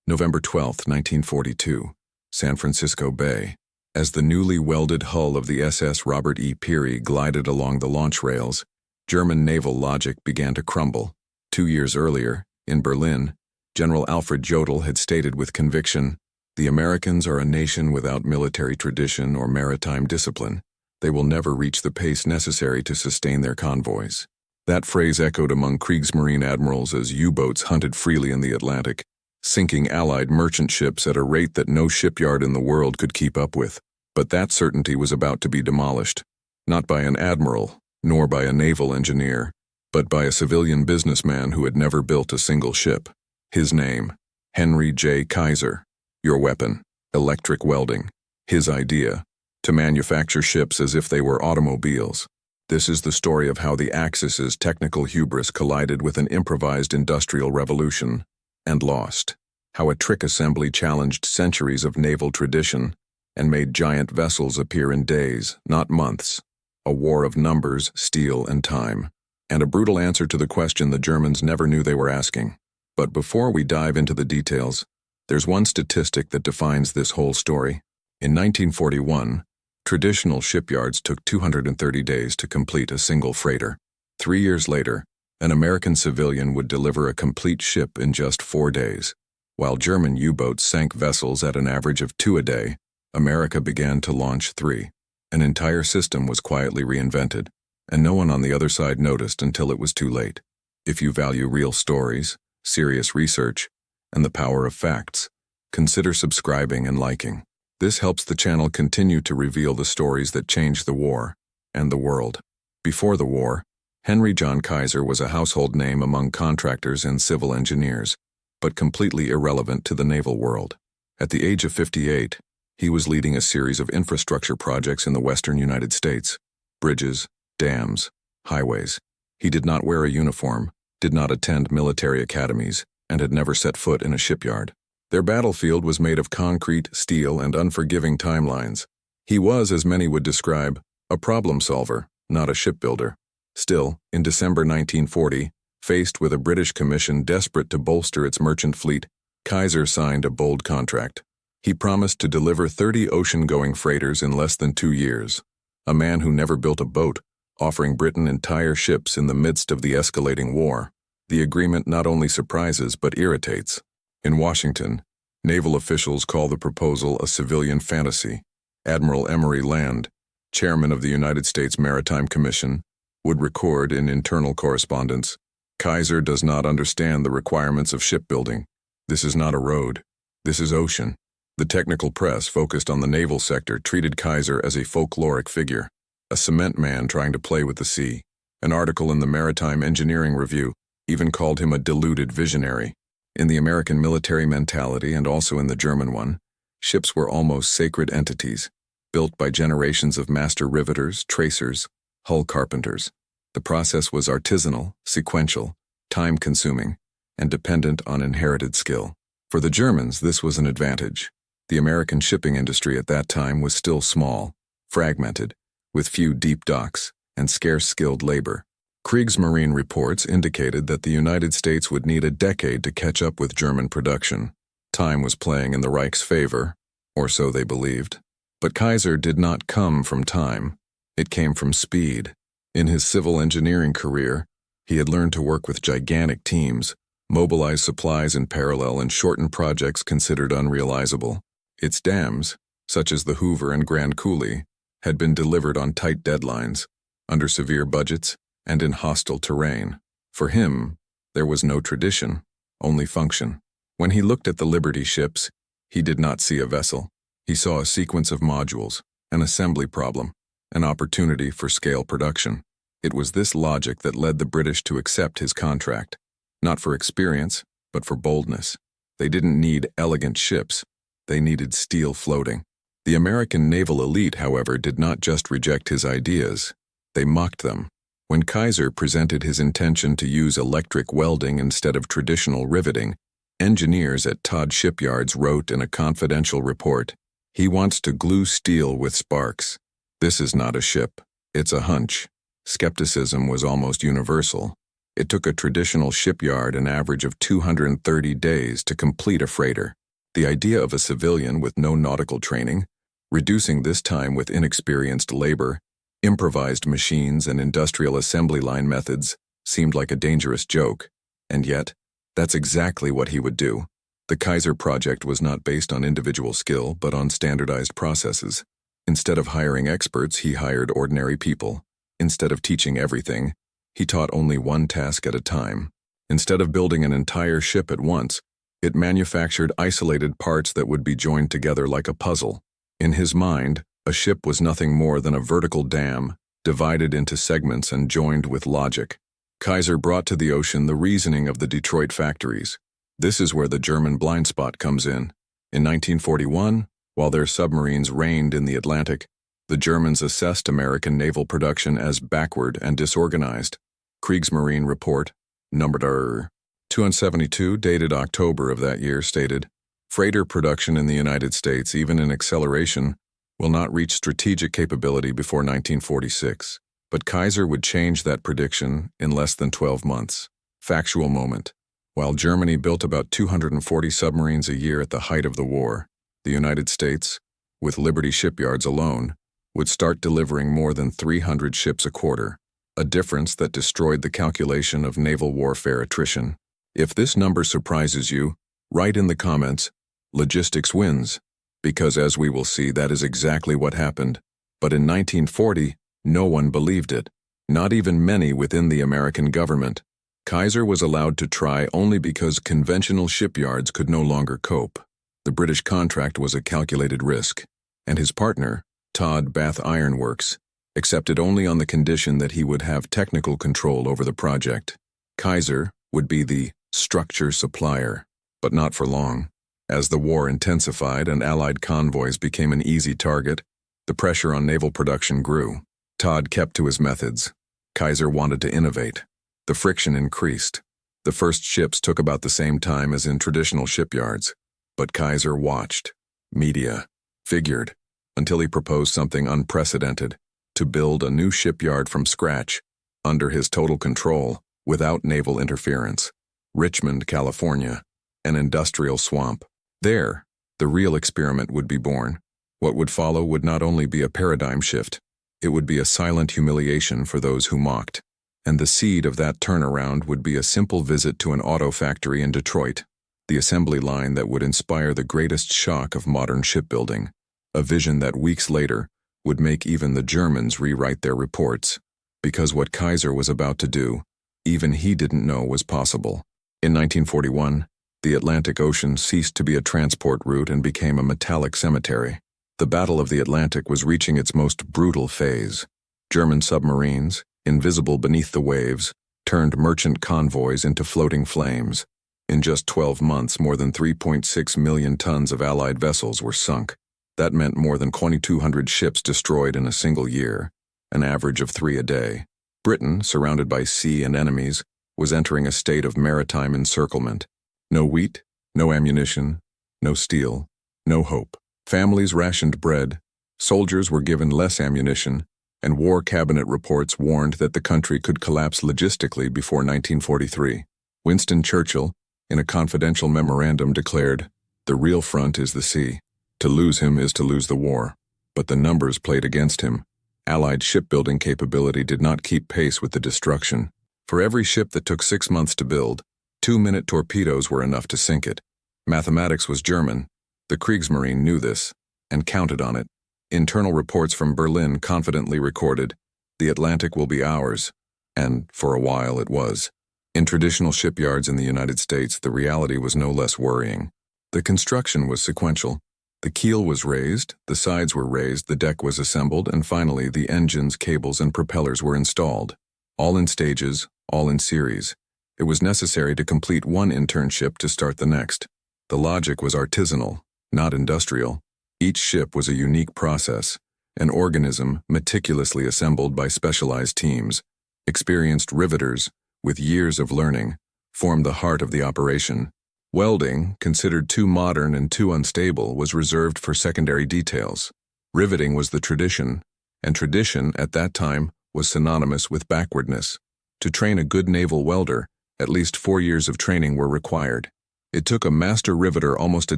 November 12, 1942, San Francisco Bay. As the newly welded hull of the SS Robert E. Peary glided along the launch rails, German naval logic began to crumble. 2 years earlier, in Berlin, General Alfred Jodl had stated with conviction, "The Americans are a nation without military tradition or maritime discipline. They will never reach the pace necessary to sustain their convoys." That phrase echoed among Kriegsmarine admirals as U-boats hunted freely in the Atlantic, sinking Allied merchant ships at a rate that no shipyard in the world could keep up with. But that certainty was about to be demolished, not by an admiral, nor by a naval engineer, but by a civilian businessman who had never built a single ship. His name, Henry J. Kaiser. Your weapon, electric welding. His idea, to manufacture ships as if they were automobiles. This is the story of how the Axis's technical hubris collided with an improvised industrial revolution and lost. How a trick assembly challenged centuries of naval tradition and made giant vessels appear in days, not months. A war of numbers, steel, and time. And a brutal answer to the question the Germans never knew they were asking. But before we dive into the details, there's one statistic that defines this whole story. In 1941, traditional shipyards took 230 days to complete a single freighter. 3 years later, an American civilian would deliver a complete ship in just 4 days. While German U-boats sank vessels at an average of 2 a day, America began to launch 3. An entire system was quietly reinvented, and no one on the other side noticed until it was too late. If you value real stories, serious research, and the power of facts, consider subscribing and liking. This helps the channel continue to reveal the stories that changed the war and the world. Before the war, Henry John Kaiser was a household name among contractors and civil engineers, but completely irrelevant to the naval world. At the age of 58, he was leading a series of infrastructure projects in the western United States. Bridges, dams, highways. He did not wear a uniform, did not attend military academies, and had never set foot in a shipyard. Their battlefield was made of concrete, steel, and unforgiving timelines. He was, as many would describe, a problem solver, not a shipbuilder. Still, in December 1940, faced with a British commission desperate to bolster its merchant fleet, Kaiser signed a bold contract. He promised to deliver 30 ocean-going freighters in less than 2 years. A man who never built a boat, offering Britain entire ships in the midst of the escalating war. The agreement not only surprises but irritates. In Washington, naval officials call the proposal a civilian fantasy. Admiral Emory Land, chairman of the United States Maritime Commission, would record in internal correspondence, "Kaiser does not understand the requirements of shipbuilding. This is not a road. This is ocean." The technical press focused on the naval sector treated Kaiser as a folkloric figure, a cement man trying to play with the sea. An article in the Maritime Engineering Review even called him a deluded visionary. In the American military mentality and also in the German one, ships were almost sacred entities, built by generations of master riveters, tracers, hull carpenters. The process was artisanal, sequential, time-consuming, and dependent on inherited skill. For the Germans, this was an advantage. The American shipping industry at that time was still small, fragmented, with few deep docks and scarce skilled labor. Kriegsmarine reports indicated that the United States would need a decade to catch up with German production. Time was playing in the Reich's favor, or so they believed. But Kaiser did not come from time. It came from speed. In his civil engineering career, he had learned to work with gigantic teams, mobilize supplies in parallel, and shorten projects considered unrealizable. Its dams, such as the Hoover and Grand Coulee, had been delivered on tight deadlines, under severe budgets, and in hostile terrain. For him, there was no tradition, only function. When he looked at the Liberty ships, he did not see a vessel. He saw a sequence of modules, an assembly problem, an opportunity for scale production. It was this logic that led the British to accept his contract, not for experience, but for boldness. They didn't need elegant ships, they needed steel floating. The American naval elite, however, did not just reject his ideas, they mocked them. When Kaiser presented his intention to use electric welding instead of traditional riveting, engineers at Todd shipyards wrote in a confidential report, "He wants to glue steel with sparks. This is not a ship, it's a hunch." Skepticism was almost universal. It took a traditional shipyard an average of 230 days to complete a freighter. The idea of a civilian with no nautical training, reducing this time with inexperienced labor, improvised machines and industrial assembly line methods, seemed like a dangerous joke. And yet, that's exactly what he would do. The Kaiser project was not based on individual skill, but on standardized processes. Instead of hiring experts, he hired ordinary people. Instead of teaching everything, he taught only one task at a time. Instead of building an entire ship at once, it manufactured isolated parts that would be joined together like a puzzle. In his mind, a ship was nothing more than a vertical dam, divided into segments and joined with logic. Kaiser brought to the ocean the reasoning of the Detroit factories. This is where the German blind spot comes in. In 1941, while their submarines reigned in the Atlantic, the Germans assessed American naval production as backward and disorganized. Kriegsmarine Report, numbered 272, dated October of that year, stated, "Freighter production in the United States, even in acceleration, will not reach strategic capability before 1946. But Kaiser would change that prediction in less than 12 months. Factual moment. While Germany built about 240 submarines a year at the height of the war, the United States, with Liberty shipyards alone, would start delivering more than 300 ships a quarter, a difference that destroyed the calculation of naval warfare attrition. If this number surprises you, write in the comments, "Logistics wins," because as we will see, that is exactly what happened. But in 1940, no one believed it, not even many within the American government. Kaiser was allowed to try only because conventional shipyards could no longer cope. The British contract was a calculated risk, and his partner, Todd Bath Iron Works, accepted only on the condition that he would have technical control over the project. Kaiser would be the structure supplier, but not for long. As the war intensified and Allied convoys became an easy target, the pressure on naval production grew. Todd kept to his methods. Kaiser wanted to innovate. The friction increased. The first ships took about the same time as in traditional shipyards, but Kaiser watched, media, figured, until he proposed something unprecedented, to build a new shipyard from scratch, under his total control, without naval interference. Richmond, California, an industrial swamp. There, the real experiment would be born. What would follow would not only be a paradigm shift, it would be a silent humiliation for those who mocked. And the seed of that turnaround would be a simple visit to an auto factory in Detroit, the assembly line that would inspire the greatest shock of modern shipbuilding, a vision that weeks later would make even the Germans rewrite their reports, because what Kaiser was about to do, even he didn't know was possible. In 1941, the Atlantic Ocean ceased to be a transport route and became a metallic cemetery. The Battle of the Atlantic was reaching its most brutal phase. German submarines, invisible beneath the waves, turned merchant convoys into floating flames. In just 12 months, more than 3.6 million tons of Allied vessels were sunk. That meant more than 2,200 ships destroyed in a single year, an average of 3 a day. Britain, surrounded by sea and enemies, was entering a state of maritime encirclement. No wheat, no ammunition, no steel, no hope. Families rationed bread, soldiers were given less ammunition, and war cabinet reports warned that the country could collapse logistically before 1943. Winston Churchill, in a confidential memorandum, declared, "The real front is the sea. To lose him is to lose the war." But the numbers played against him. Allied shipbuilding capability did not keep pace with the destruction. For every ship that took 6 months to build, 2-minute torpedoes were enough to sink it. Mathematics was German. The Kriegsmarine knew this, and counted on it. Internal reports from Berlin confidently recorded, "The Atlantic will be ours," and for a while it was. In traditional shipyards in the United States, the reality was no less worrying. The construction was sequential. The keel was raised, the sides were raised, the deck was assembled, and finally the engines, cables, and propellers were installed. All in stages, all in series. It was necessary to complete one internship to start the next. The logic was artisanal, not industrial. Each ship was a unique process, an organism meticulously assembled by specialized teams. Experienced riveters, with years of learning, formed the heart of the operation. Welding, considered too modern and too unstable, was reserved for secondary details. Riveting was the tradition, and tradition at that time was synonymous with backwardness. To train a good naval welder, at least 4 years of training were required. It took a master riveter almost a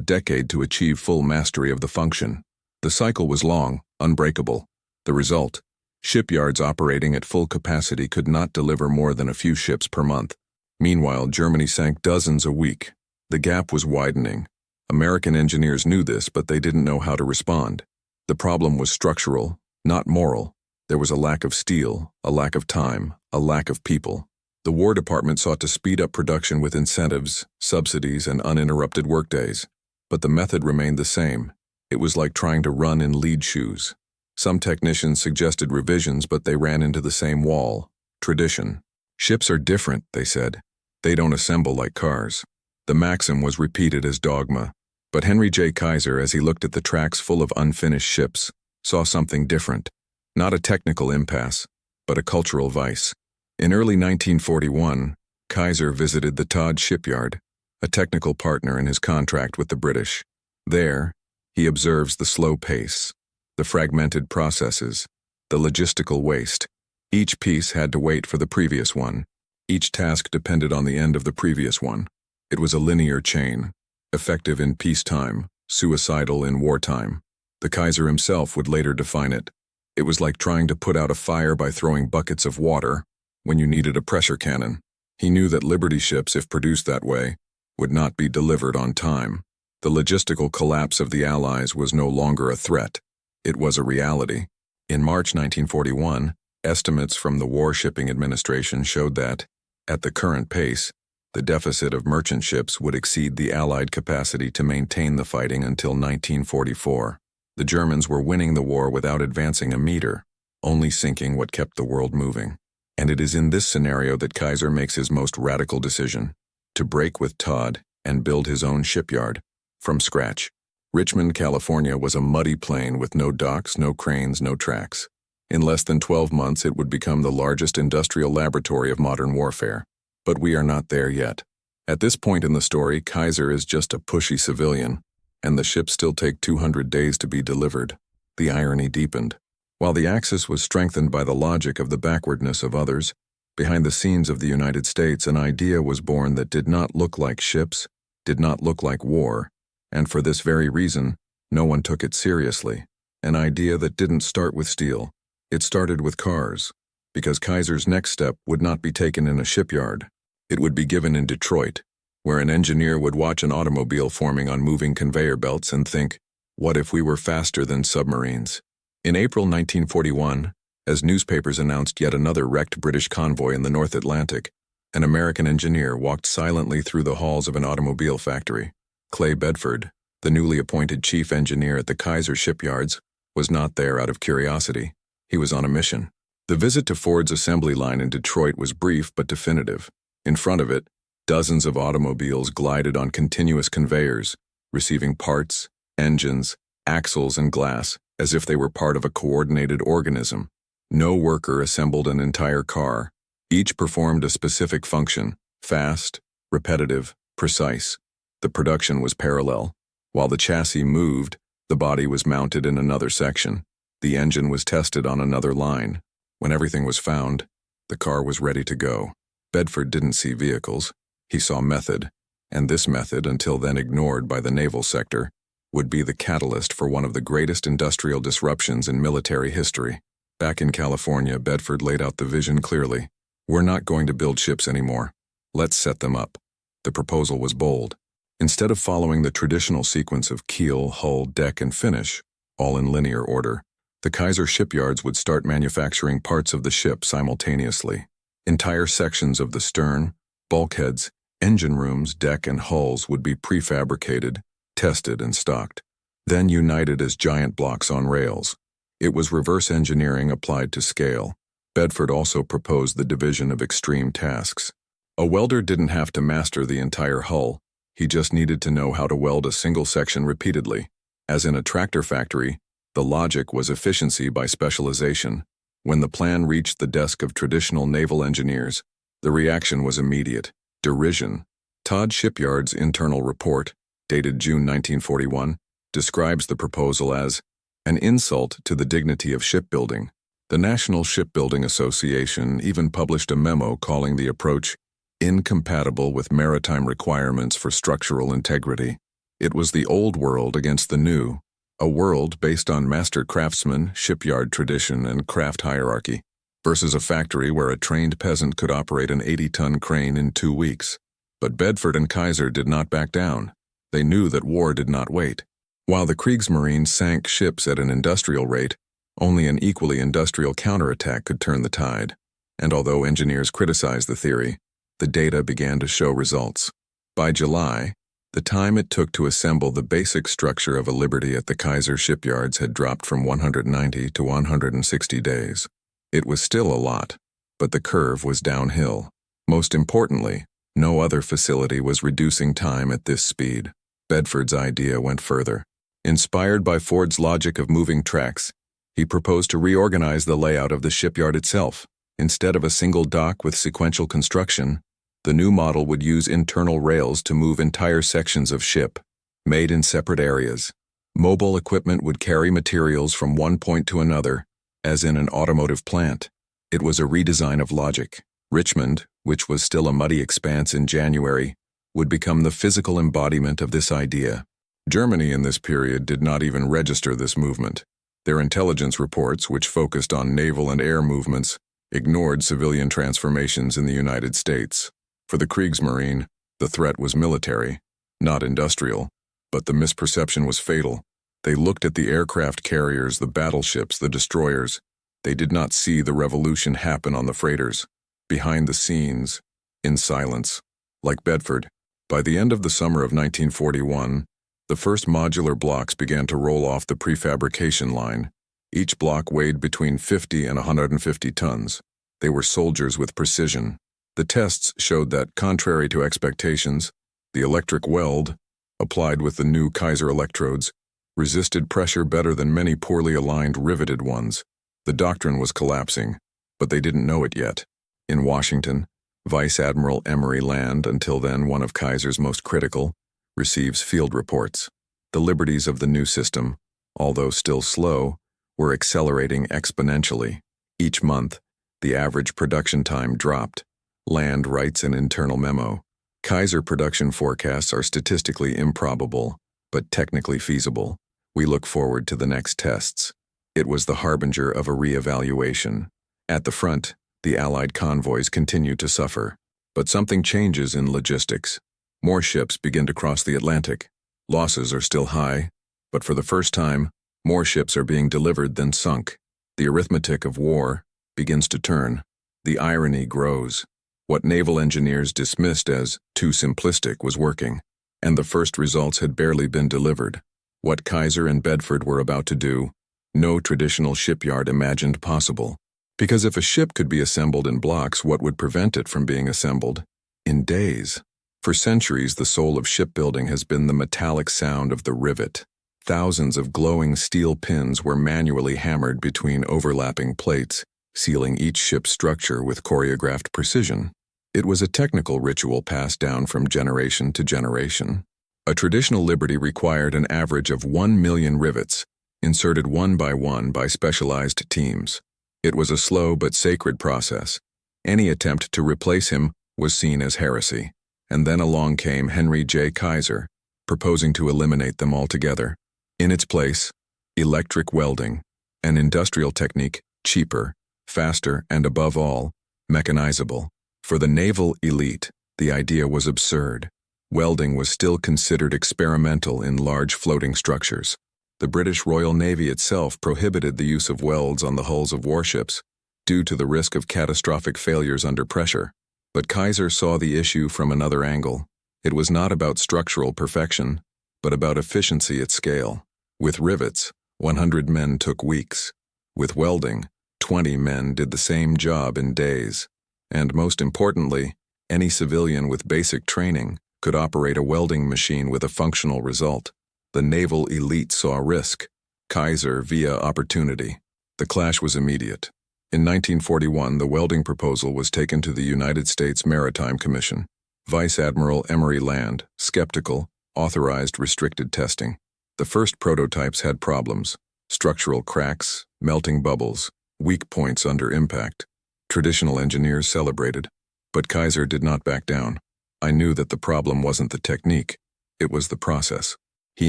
decade to achieve full mastery of the function. The cycle was long, unbreakable. The result? Shipyards operating at full capacity could not deliver more than a few ships per month. Meanwhile, Germany sank dozens a week. The gap was widening. American engineers knew this, but they didn't know how to respond. The problem was structural, not moral. There was a lack of steel, a lack of time, a lack of people. The War Department sought to speed up production with incentives, subsidies, and uninterrupted workdays. But the method remained the same. It was like trying to run in lead shoes. Some technicians suggested revisions, but they ran into the same wall: tradition. Ships are different, they said. They don't assemble like cars. The maxim was repeated as dogma. But Henry J. Kaiser, as he looked at the tracks full of unfinished ships, saw something different. Not a technical impasse, but a cultural vice. In early 1941, Kaiser visited the Todd shipyard, a technical partner in his contract with the British. There, he observes the slow pace, the fragmented processes, the logistical waste. Each piece had to wait for the previous one. Each task depended on the end of the previous one. It was a linear chain, effective in peacetime, suicidal in wartime. The Kaiser himself would later define it. It was like trying to put out a fire by throwing buckets of water when you needed a pressure cannon. He knew that Liberty ships, if produced that way, would not be delivered on time. The logistical collapse of the Allies was no longer a threat. It was a reality. In March 1941, estimates from the War Shipping Administration showed that, at the current pace, the deficit of merchant ships would exceed the Allied capacity to maintain the fighting until 1944. The Germans were winning the war without advancing a meter, only sinking what kept the world moving. And it is in this scenario that Kaiser makes his most radical decision: to break with Todd and build his own shipyard, from scratch. Richmond, California was a muddy plain with no docks, no cranes, no tracks. In less than 12 months, it would become the largest industrial laboratory of modern warfare. But we are not there yet. At this point in the story, Kaiser is just a pushy civilian, and the ships still take 200 days to be delivered. The irony deepened. While the Axis was strengthened by the logic of the backwardness of others, behind the scenes of the United States an idea was born that did not look like ships, did not look like war, and for this very reason, no one took it seriously. An idea that didn't start with steel. It started with cars, because Kaiser's next step would not be taken in a shipyard. It would be given in Detroit, where an engineer would watch an automobile forming on moving conveyor belts and think, what if we were faster than submarines? In April 1941, as newspapers announced yet another wrecked British convoy in the North Atlantic, an American engineer walked silently through the halls of an automobile factory. Clay Bedford, the newly appointed chief engineer at the Kaiser shipyards, was not there out of curiosity. He was on a mission. The visit to Ford's assembly line in Detroit was brief but definitive. In front of it, dozens of automobiles glided on continuous conveyors, receiving parts, engines, axles, and glass as if they were part of a coordinated organism. No worker assembled an entire car. Each performed a specific function: fast, repetitive, precise. The production was parallel. While the chassis moved, the body was mounted in another section. The engine was tested on another line. When everything was found, the car was ready to go. Bedford didn't see vehicles. He saw method, and this method, until then ignored by the naval sector, would be the catalyst for one of the greatest industrial disruptions in military history. Back in California, Bedford laid out the vision clearly. We're not going to build ships anymore. Let's set them up. The proposal was bold. Instead of following the traditional sequence of keel, hull, deck, and finish, all in linear order, the Kaiser shipyards would start manufacturing parts of the ship simultaneously. Entire sections of the stern, bulkheads, engine rooms, deck, and hulls would be prefabricated, tested, and stocked, then united as giant blocks on rails. It was reverse engineering applied to scale. Bedford also proposed the division of extreme tasks. A welder didn't have to master the entire hull. He just needed to know how to weld a single section repeatedly. As in a tractor factory, the logic was efficiency by specialization. When the plan reached the desk of traditional naval engineers, the reaction was immediate: derision. Todd Shipyard's internal report, dated June 1941, describes the proposal as an insult to the dignity of shipbuilding. The National Shipbuilding Association even published a memo calling the approach incompatible with maritime requirements for structural integrity. It was the old world against the new, a world based on master craftsmen, shipyard tradition, and craft hierarchy, versus a factory where a trained peasant could operate an 80-ton crane in 2 weeks. But Bedford and Kaiser did not back down. They knew that war did not wait. While the Kriegsmarine sank ships at an industrial rate, only an equally industrial counterattack could turn the tide. And although engineers criticized the theory, the data began to show results. By July, the time it took to assemble the basic structure of a Liberty at the Kaiser shipyards had dropped from 190 to 160 days. It was still a lot, but the curve was downhill. Most importantly, no other facility was reducing time at this speed. Bedford's idea went further. Inspired by Ford's logic of moving tracks, he proposed to reorganize the layout of the shipyard itself. Instead of a single dock with sequential construction, the new model would use internal rails to move entire sections of ship, made in separate areas. Mobile equipment would carry materials from one point to another, as in an automotive plant. It was a redesign of logic. Richmond, which was still a muddy expanse in January, would become the physical embodiment of this idea. Germany in this period did not even register this movement. Their intelligence reports, which focused on naval and air movements, ignored civilian transformations in the United States. For the Kriegsmarine, the threat was military, not industrial, but the misperception was fatal. They looked at the aircraft carriers, the battleships, the destroyers. They did not see the revolution happen on the freighters, behind the scenes, in silence. Like Bedford, by the end of the summer of 1941, the first modular blocks began to roll off the prefabrication line. Each block weighed between 50 and 150 tons. They were soldiers with precision. The tests showed that, contrary to expectations, the electric weld, applied with the new Kaiser electrodes, resisted pressure better than many poorly aligned riveted ones. The doctrine was collapsing, but they didn't know it yet. In Washington, Vice Admiral Emory Land, until then one of Kaiser's most critical, receives field reports. The liberties of the new system, although still slow, were accelerating exponentially. Each month, the average production time dropped. Land writes an internal memo. Kaiser production forecasts are statistically improbable, but technically feasible. We look forward to the next tests. It was the harbinger of a re-evaluation. At the front, the Allied convoys continue to suffer. But something changes in logistics. More ships begin to cross the Atlantic. Losses are still high, but for the first time, more ships are being delivered than sunk. The arithmetic of war begins to turn. The irony grows. What naval engineers dismissed as too simplistic was working, and the first results had barely been delivered. What Kaiser and Bedford were about to do, no traditional shipyard imagined possible. Because if a ship could be assembled in blocks, what would prevent it from being assembled in days? For centuries, the soul of shipbuilding has been the metallic sound of the rivet. Thousands of glowing steel pins were manually hammered between overlapping plates, sealing each ship's structure with choreographed precision. It was a technical ritual passed down from generation to generation. A traditional Liberty required an average of 1 million rivets, inserted one by specialized teams. It was a slow but sacred process. Any attempt to replace him was seen as heresy. And then along came Henry J. Kaiser, proposing to eliminate them altogether. In its place, electric welding, an industrial technique, cheaper, faster, and above all, mechanizable. For the naval elite, the idea was absurd. Welding was still considered experimental in large floating structures. The British Royal Navy itself prohibited the use of welds on the hulls of warships, due to the risk of catastrophic failures under pressure. But Kaiser saw the issue from another angle. It was not about structural perfection, but about efficiency at scale. With rivets, 100 men took weeks. With welding, 20 men did the same job in days. And most importantly, any civilian with basic training could operate a welding machine with a functional result. The naval elite saw risk, Kaiser via opportunity. The clash was immediate. In 1941, the welding proposal was taken to the United States Maritime Commission. Vice Admiral Emory Land, skeptical, authorized restricted testing. The first prototypes had problems: structural cracks, melting bubbles, weak points under impact. Traditional engineers celebrated, but Kaiser did not back down. I knew that the problem wasn't the technique, it was the process. He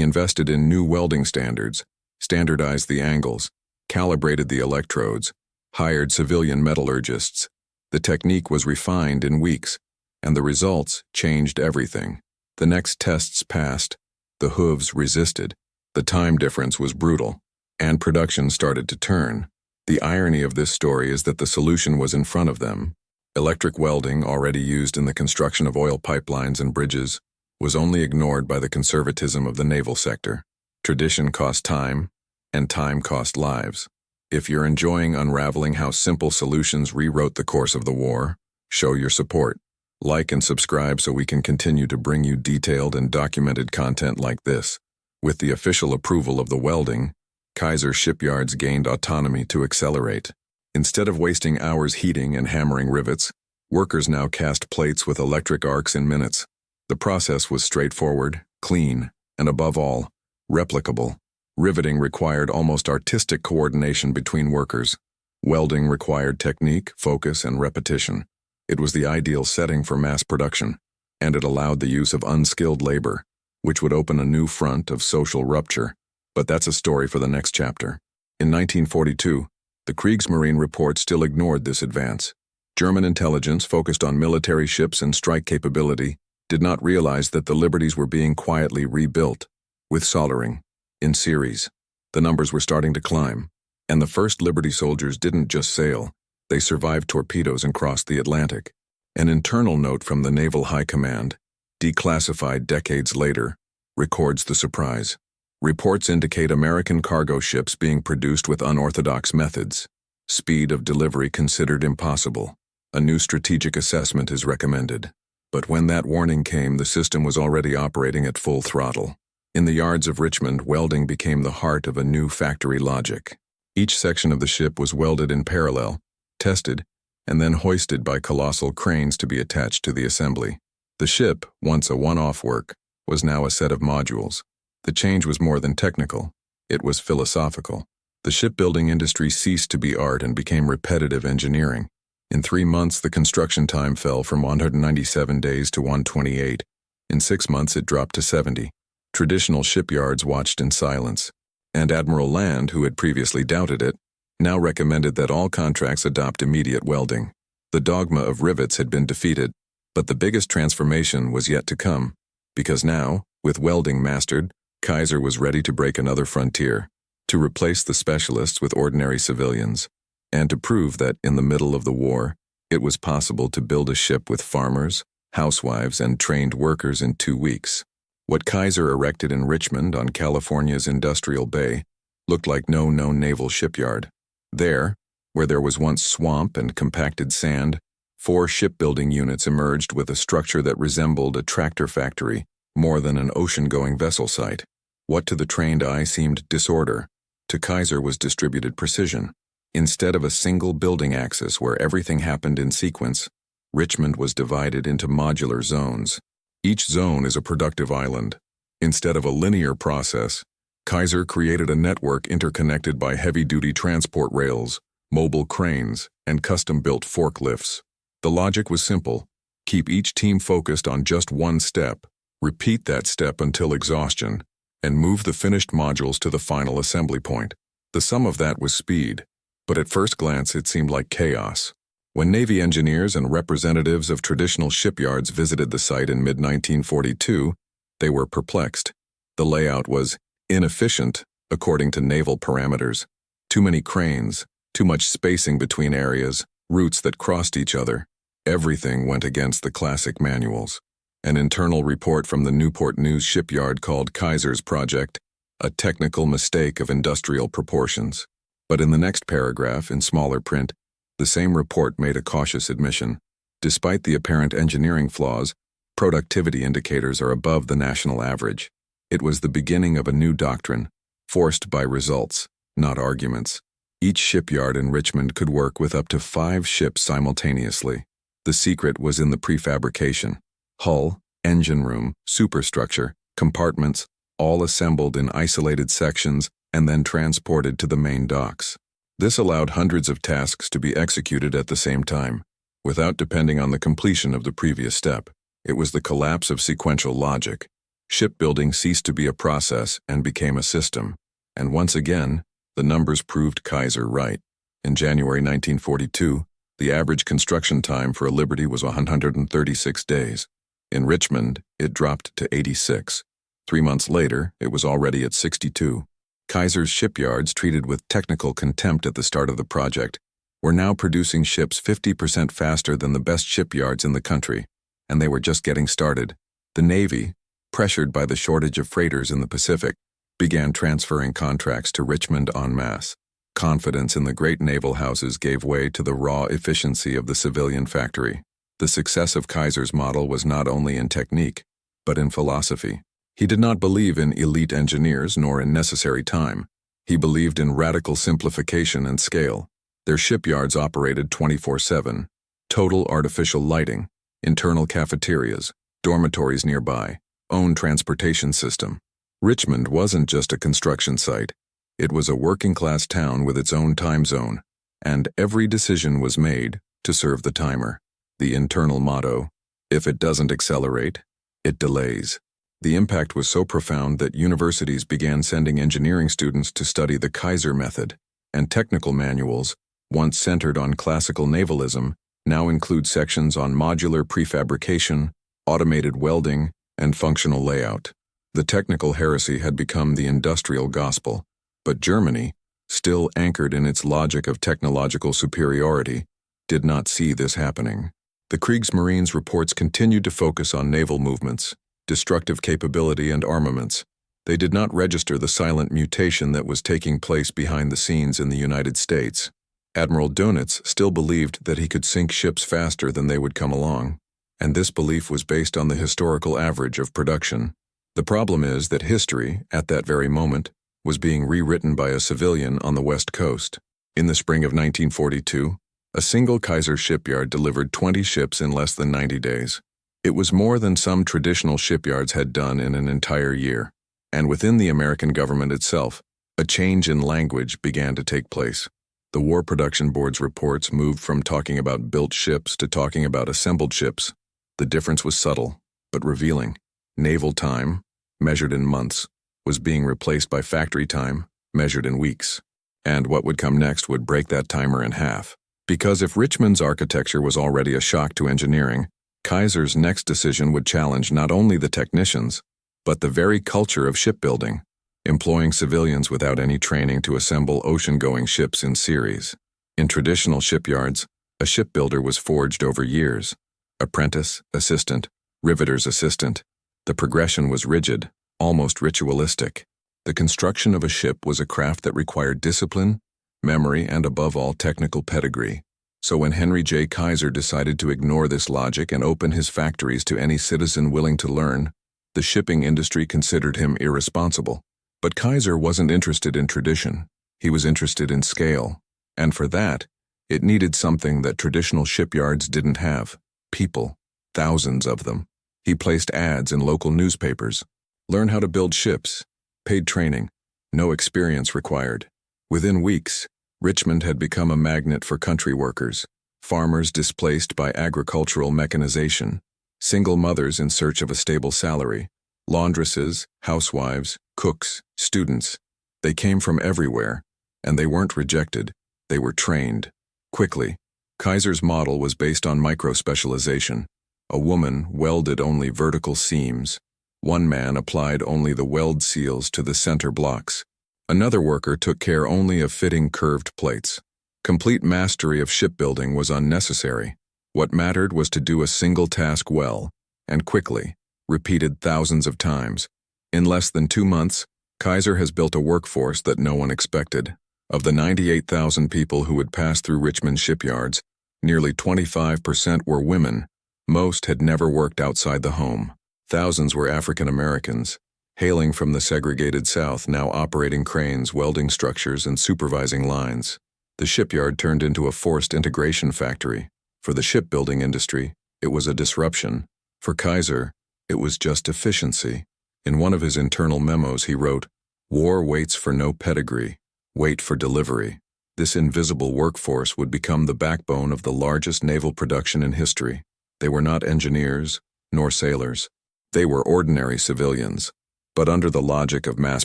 invested in new welding standards, standardized the angles, calibrated the electrodes, hired civilian metallurgists. The technique was refined in weeks, and the results changed everything. The next tests passed, the hooves resisted, the time difference was brutal, and production started to turn. The irony of this story is that the solution was in front of them. Electric welding, already used in the construction of oil pipelines and bridges, was only ignored by the conservatism of the naval sector. Tradition cost time, and time cost lives. If you're enjoying unraveling how simple solutions rewrote the course of the war, show your support. Like and subscribe so we can continue to bring you detailed and documented content like this. With the official approval of the welding, Kaiser shipyards gained autonomy to accelerate. Instead of wasting hours heating and hammering rivets, workers now cast plates with electric arcs in minutes. The process was straightforward, clean, and above all, replicable. Riveting required almost artistic coordination between workers. Welding required technique, focus, and repetition. It was the ideal setting for mass production, and it allowed the use of unskilled labor, which would open a new front of social rupture. But that's a story for the next chapter. In 1942, the Kriegsmarine report still ignored this advance. German intelligence, focused on military ships and strike capability, did not realize that the Liberties were being quietly rebuilt, with soldering, in series. The numbers were starting to climb, and the first Liberty soldiers didn't just sail, they survived torpedoes and crossed the Atlantic. An internal note from the Naval High Command, declassified decades later, records the surprise. Reports indicate American cargo ships being produced with unorthodox methods. Speed of delivery considered impossible. A new strategic assessment is recommended. But when that warning came, the system was already operating at full throttle. In the yards of Richmond, welding became the heart of a new factory logic. Each section of the ship was welded in parallel, tested, and then hoisted by colossal cranes to be attached to the assembly. The ship, once a one-off work, was now a set of modules. The change was more than technical, it was philosophical. The shipbuilding industry ceased to be art and became repetitive engineering. In 3 months, the construction time fell from 197 days to 128. In 6 months, it dropped to 70. Traditional shipyards watched in silence, and Admiral Land, who had previously doubted it, now recommended that all contracts adopt immediate welding. The dogma of rivets had been defeated, but the biggest transformation was yet to come, because now, with welding mastered, Kaiser was ready to break another frontier, to replace the specialists with ordinary civilians, and to prove that in the middle of the war, it was possible to build a ship with farmers, housewives, and trained workers in 2 weeks. What Kaiser erected in Richmond on California's Industrial Bay looked like no known naval shipyard. There, where there was once swamp and compacted sand, 4 shipbuilding units emerged with a structure that resembled a tractor factory more than an ocean-going vessel site. What to the trained eye seemed disorder, to Kaiser was distributed precision. Instead of a single building axis where everything happened in sequence, Richmond was divided into modular zones. Each zone is a productive island. Instead of a linear process, Kaiser created a network interconnected by heavy-duty transport rails, mobile cranes, and custom-built forklifts. The logic was simple. Keep each team focused on just one step, repeat that step until exhaustion, and move the finished modules to the final assembly point. The sum of that was speed, but at first glance it seemed like chaos. When Navy engineers and representatives of traditional shipyards visited the site in mid-1942, they were perplexed. The layout was inefficient, according to naval parameters. Too many cranes, too much spacing between areas, routes that crossed each other. Everything went against the classic manuals. An internal report from the Newport News shipyard called Kaiser's project a technical mistake of industrial proportions. But in the next paragraph, in smaller print, the same report made a cautious admission. Despite the apparent engineering flaws, productivity indicators are above the national average. It was the beginning of a new doctrine, forced by results, not arguments. Each shipyard in Richmond could work with up to 5 ships simultaneously. The secret was in the prefabrication. Hull, engine room, superstructure, compartments, all assembled in isolated sections and then transported to the main docks. This allowed hundreds of tasks to be executed at the same time, without depending on the completion of the previous step. It was the collapse of sequential logic. Shipbuilding ceased to be a process and became a system. And once again, the numbers proved Kaiser right. In January 1942, the average construction time for a Liberty was 136 days. In Richmond, it dropped to 86. 3 months later, it was already at 62. Kaiser's shipyards, treated with technical contempt at the start of the project, were now producing ships 50% faster than the best shipyards in the country, and they were just getting started. The Navy, pressured by the shortage of freighters in the Pacific, began transferring contracts to Richmond en masse. Confidence in the great naval houses gave way to the raw efficiency of the civilian factory. The success of Kaiser's model was not only in technique, but in philosophy. He did not believe in elite engineers nor in necessary time. He believed in radical simplification and scale. Their shipyards operated 24/7. Total artificial lighting, internal cafeterias, dormitories nearby, own transportation system. Richmond wasn't just a construction site. It was a working-class town with its own time zone, and every decision was made to serve the timer. The internal motto, if it doesn't accelerate, it delays. The impact was so profound that universities began sending engineering students to study the Kaiser method, and technical manuals, once centered on classical navalism, now include sections on modular prefabrication, automated welding, and functional layout. The technical heresy had become the industrial gospel, but Germany, still anchored in its logic of technological superiority, did not see this happening. The Kriegsmarine's reports continued to focus on naval movements, destructive capability, and armaments. They did not register the silent mutation that was taking place behind the scenes in the United States. Admiral Dönitz still believed that he could sink ships faster than they would come along, and this belief was based on the historical average of production. The problem is that history, at that very moment, was being rewritten by a civilian on the West Coast. In the spring of 1942, a single Kaiser shipyard delivered 20 ships in less than 90 days. It was more than some traditional shipyards had done in an entire year. And within the American government itself, a change in language began to take place. The War Production Board's reports moved from talking about built ships to talking about assembled ships. The difference was subtle, but revealing. Naval time, measured in months, was being replaced by factory time, measured in weeks. And what would come next would break that timer in half. Because if Richmond's architecture was already a shock to engineering, Kaiser's next decision would challenge not only the technicians, but the very culture of shipbuilding, employing civilians without any training to assemble ocean-going ships in series. In traditional shipyards, a shipbuilder was forged over years. Apprentice, assistant, riveter's assistant. The progression was rigid, almost ritualistic. The construction of a ship was a craft that required discipline, memory, and above all, technical pedigree. So when Henry J. Kaiser decided to ignore this logic and open his factories to any citizen willing to learn, the shipping industry considered him irresponsible. But Kaiser wasn't interested in tradition. He was interested in scale. And for that, it needed something that traditional shipyards didn't have: people, thousands of them. He placed ads in local newspapers. Learn how to build ships. Paid training. No experience required. Within weeks, Richmond had become a magnet for country workers, farmers displaced by agricultural mechanization, single mothers in search of a stable salary, laundresses, housewives, cooks, students. They came from everywhere, and they weren't rejected, they were trained. Quickly, Kaiser's model was based on micro-specialization. A woman welded only vertical seams. One man applied only the weld seals to the center blocks. Another worker took care only of fitting curved plates. Complete mastery of shipbuilding was unnecessary. What mattered was to do a single task well, and quickly, repeated thousands of times. In less than 2 months, Kaiser has built a workforce that no one expected. Of the 98,000 people who would pass through Richmond shipyards, nearly 25% were women. Most had never worked outside the home. Thousands were African Americans, hailing from the segregated South, now operating cranes, welding structures, and supervising lines. The shipyard turned into a forced integration factory. For the shipbuilding industry, it was a disruption. For Kaiser, it was just efficiency. In one of his internal memos, he wrote, "War waits for no pedigree. Wait for delivery." This invisible workforce would become the backbone of the largest naval production in history. They were not engineers, nor sailors. They were ordinary civilians. But under the logic of mass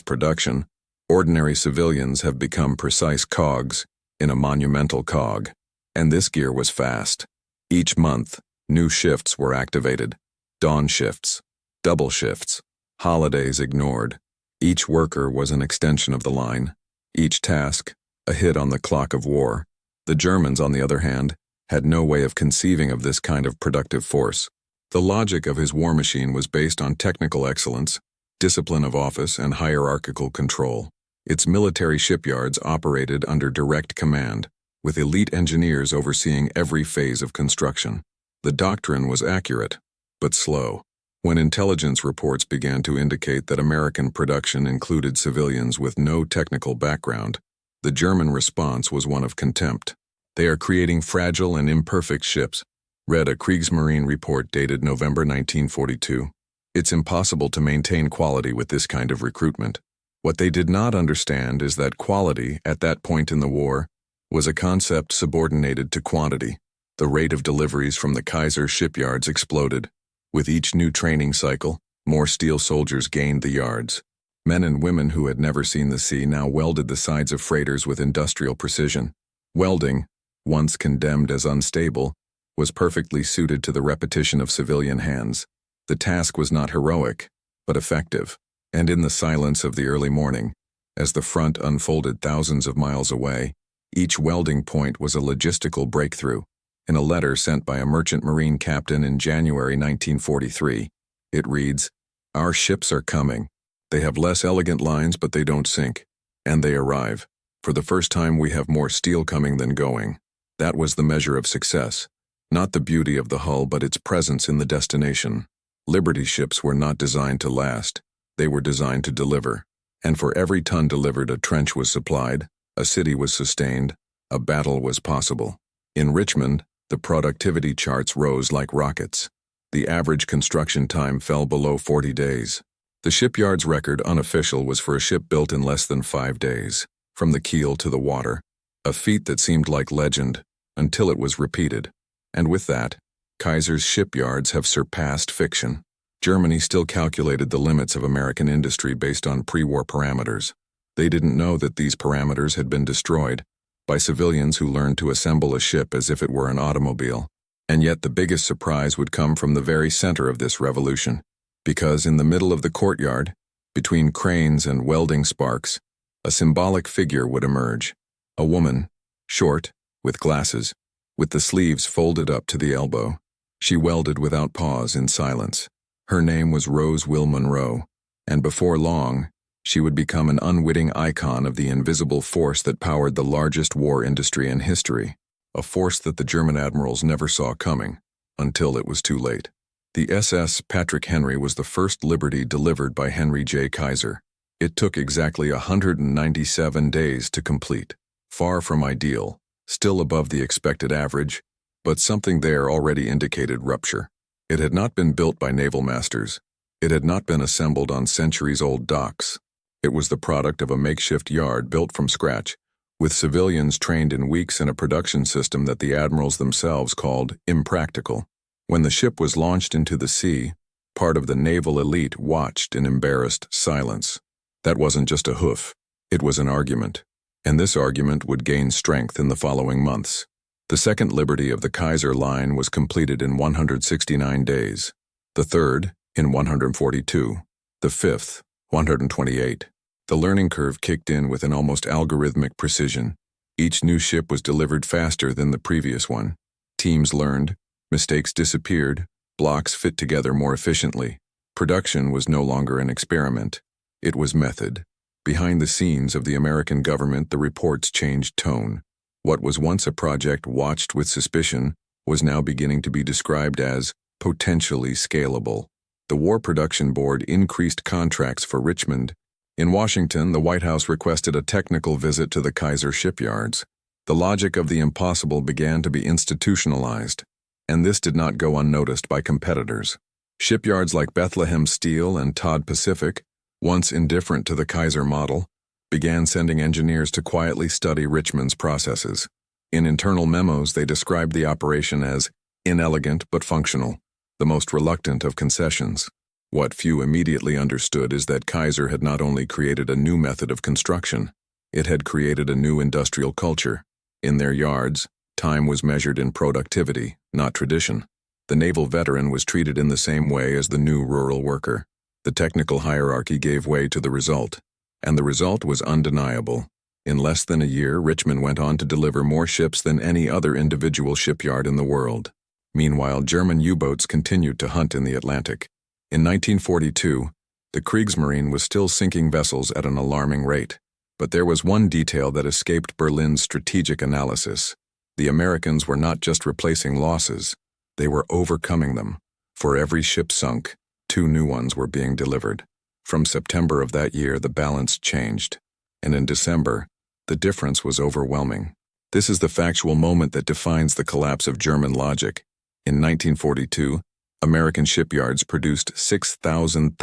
production, ordinary civilians have become precise cogs in a monumental cog. And this gear was fast. Each month, new shifts were activated. Dawn shifts, double shifts, holidays ignored. Each worker was an extension of the line. Each task, a hit on the clock of war. The Germans, on the other hand, had no way of conceiving of this kind of productive force. The logic of his war machine was based on technical excellence, discipline of office, and hierarchical control. Its military shipyards operated under direct command, with elite engineers overseeing every phase of construction. The doctrine was accurate, but slow. When intelligence reports began to indicate that American production included civilians with no technical background, the German response was one of contempt. They are creating fragile and imperfect ships, read a Kriegsmarine report dated November 1942. It's impossible to maintain quality with this kind of recruitment. What they did not understand is that quality, at that point in the war, was a concept subordinated to quantity. The rate of deliveries from the Kaiser shipyards exploded. With each new training cycle, more steel soldiers gained the yards. Men and women who had never seen the sea now welded the sides of freighters with industrial precision. Welding, once condemned as unstable, was perfectly suited to the repetition of civilian hands. The task was not heroic, but effective. And in the silence of the early morning, as the front unfolded thousands of miles away, each welding point was a logistical breakthrough. In a letter sent by a merchant marine captain in January 1943, it reads, "Our ships are coming. They have less elegant lines, but they don't sink. And they arrive. For the first time we have more steel coming than going." That was the measure of success. Not the beauty of the hull, but its presence in the destination. Liberty ships were not designed to last. They were designed to deliver. And for every ton delivered, a trench was supplied, a city was sustained, a battle was possible. In Richmond, the productivity charts rose like rockets. The average construction time fell below 40 days. The shipyard's record, unofficial, was for a ship built in less than 5 days, from the keel to the water, a feat that seemed like legend until it was repeated. And with that, Kaiser's shipyards have surpassed fiction. Germany still calculated the limits of American industry based on pre-war parameters. They didn't know that these parameters had been destroyed by civilians who learned to assemble a ship as if it were an automobile. And yet the biggest surprise would come from the very center of this revolution, because in the middle of the courtyard, between cranes and welding sparks, a symbolic figure would emerge. A woman, short, with glasses, with the sleeves folded up to the elbow. She welded without pause in silence. Her name was Rose Will Monroe, and before long, she would become an unwitting icon of the invisible force that powered the largest war industry in history, a force that the German admirals never saw coming, until it was too late. The SS Patrick Henry was the first Liberty delivered by Henry J. Kaiser. It took exactly 197 days to complete. Far from ideal, still above the expected average, but something there already indicated rupture. It had not been built by naval masters. It had not been assembled on centuries-old docks. It was the product of a makeshift yard built from scratch, with civilians trained in weeks in a production system that the admirals themselves called impractical. When the ship was launched into the sea, part of the naval elite watched in embarrassed silence. That wasn't just a hoof, it was an argument. And this argument would gain strength in the following months. The second Liberty of the Kaiser line was completed in 169 days. The third, in 142. The fifth, 128. The learning curve kicked in with an almost algorithmic precision. Each new ship was delivered faster than the previous one. Teams learned, mistakes disappeared, blocks fit together more efficiently. Production was no longer an experiment. It was method. Behind the scenes of the American government, the reports changed tone. What was once a project watched with suspicion was now beginning to be described as potentially scalable. The War Production Board increased contracts for Richmond. In Washington, the White House requested a technical visit to the Kaiser shipyards. The logic of the impossible began to be institutionalized, and this did not go unnoticed by competitors. Shipyards like Bethlehem Steel and Todd Pacific, once indifferent to the Kaiser model, began sending engineers to quietly study Richmond's processes. In internal memos, they described the operation as inelegant but functional, the most reluctant of concessions. What few immediately understood is that Kaiser had not only created a new method of construction, it had created a new industrial culture. In their yards, time was measured in productivity, not tradition. The naval veteran was treated in the same way as the new rural worker. The technical hierarchy gave way to the result, and the result was undeniable. In less than a year, Richmond went on to deliver more ships than any other individual shipyard in the world. Meanwhile, German U-boats continued to hunt in the Atlantic. In 1942, the Kriegsmarine was still sinking vessels at an alarming rate. But there was one detail that escaped Berlin's strategic analysis. The Americans were not just replacing losses, they were overcoming them. For every ship sunk, 2 new ones were being delivered. From September of that year, the balance changed. And in December, the difference was overwhelming. This is the factual moment that defines the collapse of German logic. In 1942, American shipyards produced 6,000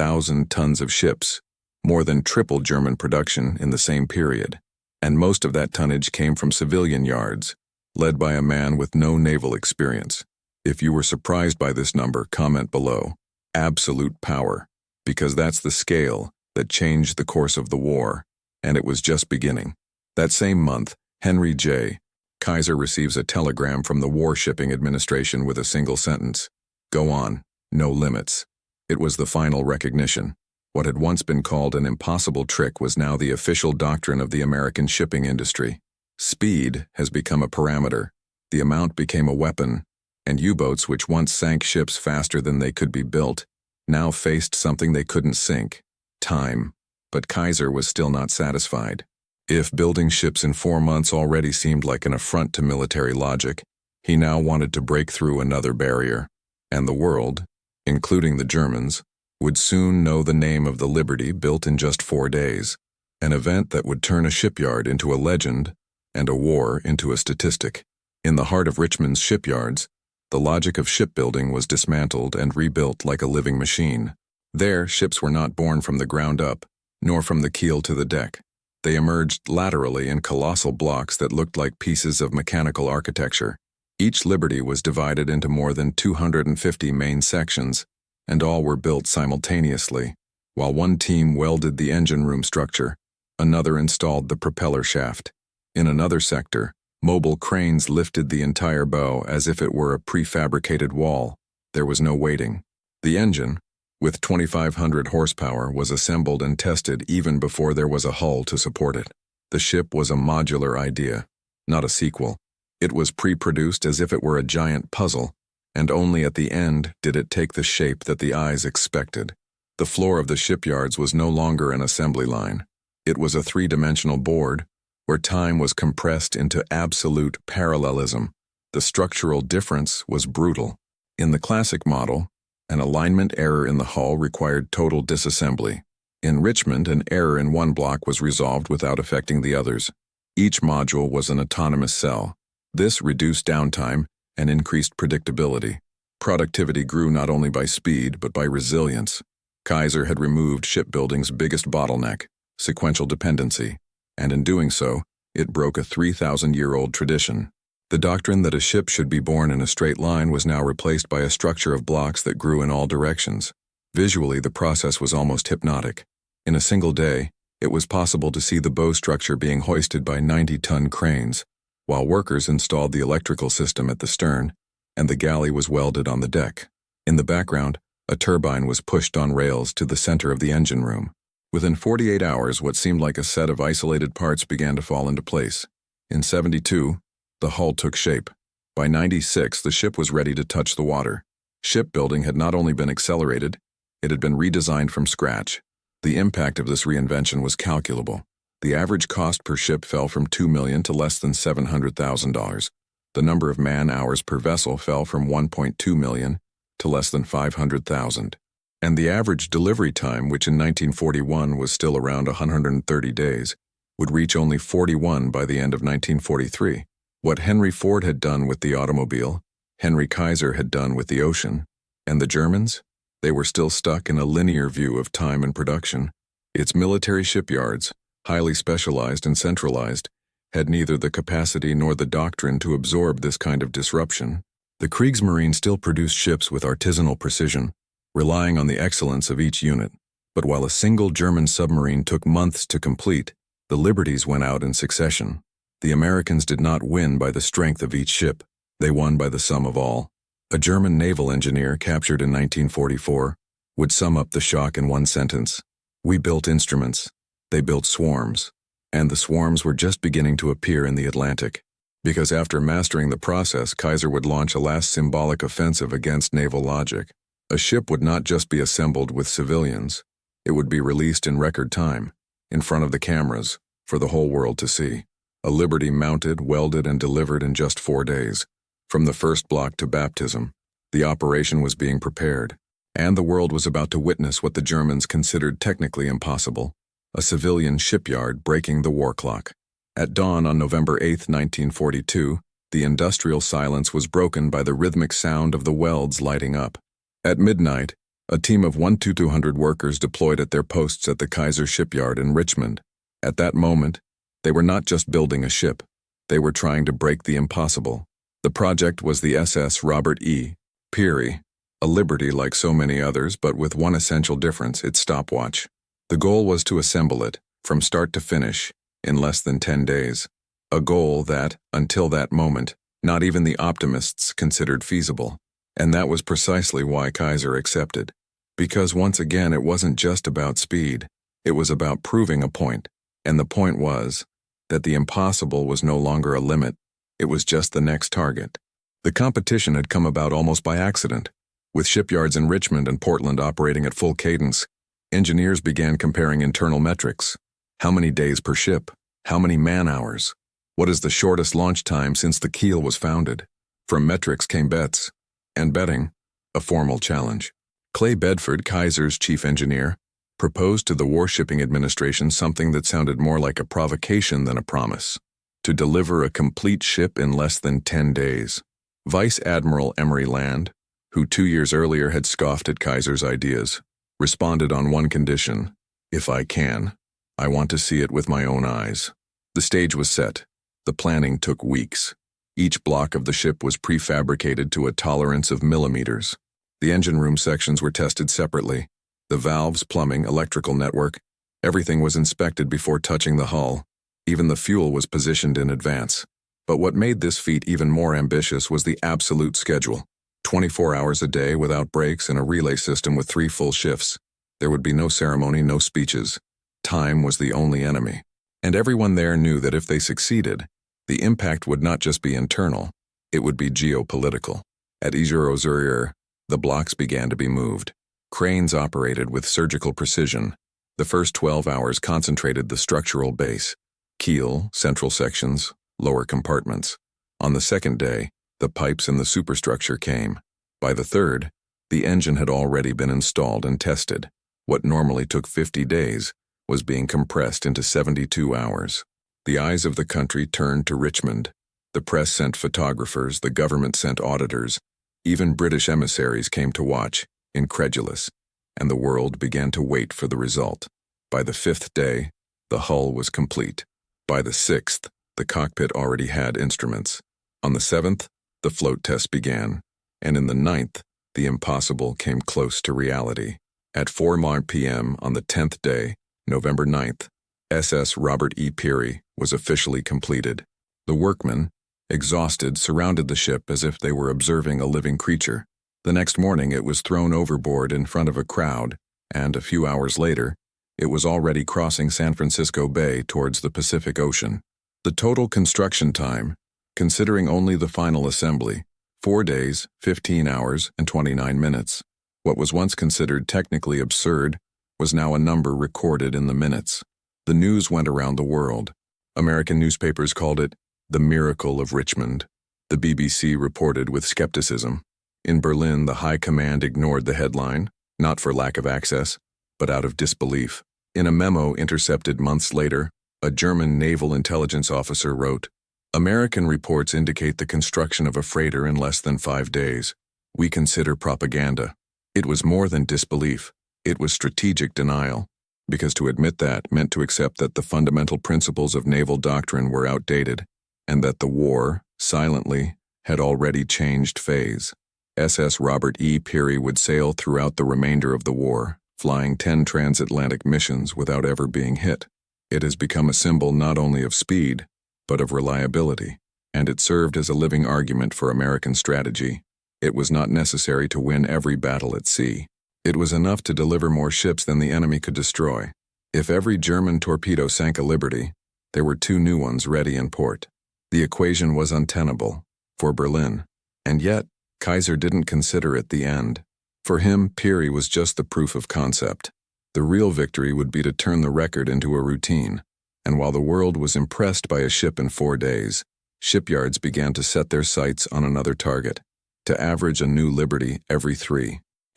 tons of ships, more than triple German production in the same period. And most of that tonnage came from civilian yards, led by a man with no naval experience. If you were surprised by this number, comment below. Absolute power, because that's the scale that changed the course of the war, and it was just beginning. That same month, Henry J. Kaiser receives a telegram from the War Shipping Administration with a single sentence: "Go on, no limits." It was the final recognition. What had once been called an impossible trick was now the official doctrine of the American shipping industry. Speed has become a parameter. The amount became a weapon, and U-boats, which once sank ships faster than they could be built, now faced something they couldn't sink: time. But Kaiser was still not satisfied. If building ships in 4 months already seemed like an affront to military logic, he now wanted to break through another barrier. And the world, including the Germans, would soon know the name of the Liberty built in just 4 days, an event that would turn a shipyard into a legend and a war into a statistic. In the heart of Richmond's shipyards, the logic of shipbuilding was dismantled and rebuilt like a living machine. There, ships were not born from the ground up, nor from the keel to the deck. They emerged laterally in colossal blocks that looked like pieces of mechanical architecture. Each Liberty was divided into more than 250 main sections, and all were built simultaneously. While one team welded the engine room structure, another installed the propeller shaft. In another sector, mobile cranes lifted the entire bow as if it were a prefabricated wall. There was no waiting. The engine, with 2,500 horsepower, was assembled and tested even before there was a hull to support it. The ship was a modular idea, not a sequel. It was pre-produced as if it were a giant puzzle, and only at the end did it take the shape that the eyes expected. The floor of the shipyards was no longer an assembly line. It was a 3-dimensional board, where time was compressed into absolute parallelism. The structural difference was brutal. In the classic model, an alignment error in the hull required total disassembly. In Richmond, an error in one block was resolved without affecting the others. Each module was an autonomous cell. This reduced downtime and increased predictability. Productivity grew not only by speed, but by resilience. Kaiser had removed shipbuilding's biggest bottleneck, sequential dependency, and in doing so, it broke a 3,000-year-old tradition. The doctrine that a ship should be born in a straight line was now replaced by a structure of blocks that grew in all directions. Visually, the process was almost hypnotic. In a single day, it was possible to see the bow structure being hoisted by 90-ton cranes, while workers installed the electrical system at the stern, and the galley was welded on the deck. In the background, a turbine was pushed on rails to the center of the engine room. Within 48 hours, what seemed like a set of isolated parts began to fall into place. In 72, the hull took shape. By 96, the ship was ready to touch the water. Shipbuilding had not only been accelerated, it had been redesigned from scratch. The impact of this reinvention was calculable. The average cost per ship fell from $2 million to less than $700,000. The number of man-hours per vessel fell from 1.2 million to less than 500,000. And the average delivery time, which in 1941 was still around 130 days, would reach only 41 by the end of 1943. What Henry Ford had done with the automobile, Henry Kaiser had done with the ocean. And the Germans? They were still stuck in a linear view of time and production. Its military shipyards, highly specialized and centralized, had neither the capacity nor the doctrine to absorb this kind of disruption. The Kriegsmarine still produced ships with artisanal precision, relying on the excellence of each unit. But while a single German submarine took months to complete, the Liberties went out in succession. The Americans did not win by the strength of each ship. They won by the sum of all. A German naval engineer captured in 1944 would sum up the shock in one sentence. We built instruments. They built swarms. And the swarms were just beginning to appear in the Atlantic. Because after mastering the process, Kaiser would launch a last symbolic offensive against naval logic. A ship would not just be assembled with civilians. It would be released in record time, in front of the cameras, for the whole world to see. A Liberty mounted, welded, and delivered in just 4 days. From the first block to baptism, the operation was being prepared, and the world was about to witness what the Germans considered technically impossible: a civilian shipyard breaking the war clock. At dawn on November 8, 1942, the industrial silence was broken by the rhythmic sound of the welds lighting up. At midnight, a team of 1-200 workers deployed at their posts at the Kaiser shipyard in Richmond. At that moment, they were not just building a ship. They were trying to break the impossible. The project was the SS Robert E. Peary, a Liberty like so many others, but with one essential difference: its stopwatch. The goal was to assemble it, from start to finish, in less than 10 days. A goal that, until that moment, not even the optimists considered feasible. And that was precisely why Kaiser accepted. Because once again, it wasn't just about speed. It was about proving a point. And the point was that the impossible was no longer a limit. It was just the next target. The competition had come about almost by accident. With shipyards in Richmond and Portland operating at full cadence, engineers began comparing internal metrics. How many days per ship? How many man-hours? What is the shortest launch time since the keel was founded? From metrics came bets. And betting, a formal challenge. Clay Bedford, Kaiser's chief engineer, proposed to the Warshipping Administration something that sounded more like a provocation than a promise: to deliver a complete ship in less than 10 days. Vice Admiral Emery Land, who 2 years earlier had scoffed at Kaiser's ideas, responded on one condition: if I can, I want to see it with my own eyes. The stage was set. The planning took weeks. Each block of the ship was prefabricated to a tolerance of millimeters. The engine room sections were tested separately. The valves, plumbing, electrical network, everything was inspected before touching the hull. Even the fuel was positioned in advance. But what made this feat even more ambitious was the absolute schedule: 24 hours a day without breaks and a relay system with 3 full shifts. There would be no ceremony, no speeches. Time was the only enemy. And everyone there knew that if they succeeded, the impact would not just be internal, it would be geopolitical. At Yser-aux-Zourières, the blocks began to be moved. Cranes operated with surgical precision. The first 12 hours concentrated the structural base: keel, central sections, lower compartments. On the second day, the pipes and the superstructure came. By the third, the engine had already been installed and tested. What normally took 50 days was being compressed into 72 hours. The eyes of the country turned to Richmond. The press sent photographers, the government sent auditors. Even British emissaries came to watch, incredulous, and the world began to wait for the result. By the 5th day, the hull was complete. By the 6th, the cockpit already had instruments. On the 7th, the float test began, and in the 9th, the impossible came close to reality. At 4 p.m. on the 10th day, November 9th, SS Robert E. Peary was officially completed. The workmen, exhausted, surrounded the ship as if they were observing a living creature. The next morning it was thrown overboard in front of a crowd, and a few hours later, it was already crossing San Francisco Bay towards the Pacific Ocean. The total construction time, considering only the final assembly, 4 days, 15 hours, and 29 minutes. What was once considered technically absurd was now a number recorded in the minutes. The news went around the world. American newspapers called it the miracle of Richmond. The BBC reported with skepticism. In Berlin, the high command ignored the headline, not for lack of access, but out of disbelief. In a memo intercepted months later, a German naval intelligence officer wrote, "American reports indicate the construction of a freighter in less than 5 days. We consider propaganda." It was more than disbelief. It was strategic denial. because to admit that meant to accept that the fundamental principles of naval doctrine were outdated, and that the war, silently, had already changed phase. SS Robert E. Peary would sail throughout the remainder of the war, flying 10 transatlantic missions without ever being hit. It has become a symbol not only of speed, but of reliability, and it served as a living argument for American strategy. It was not necessary to win every battle at sea. It was enough to deliver more ships than the enemy could destroy. If every German torpedo sank a Liberty, there were 2 new ones ready in port. The equation was untenable for Berlin, and yet Kaiser didn't consider it the end. For him, Peary was just the proof of concept. The real victory would be to turn the record into a routine, and while the world was impressed by a ship in 4 days, shipyards began to set their sights on another target, to average a new Liberty every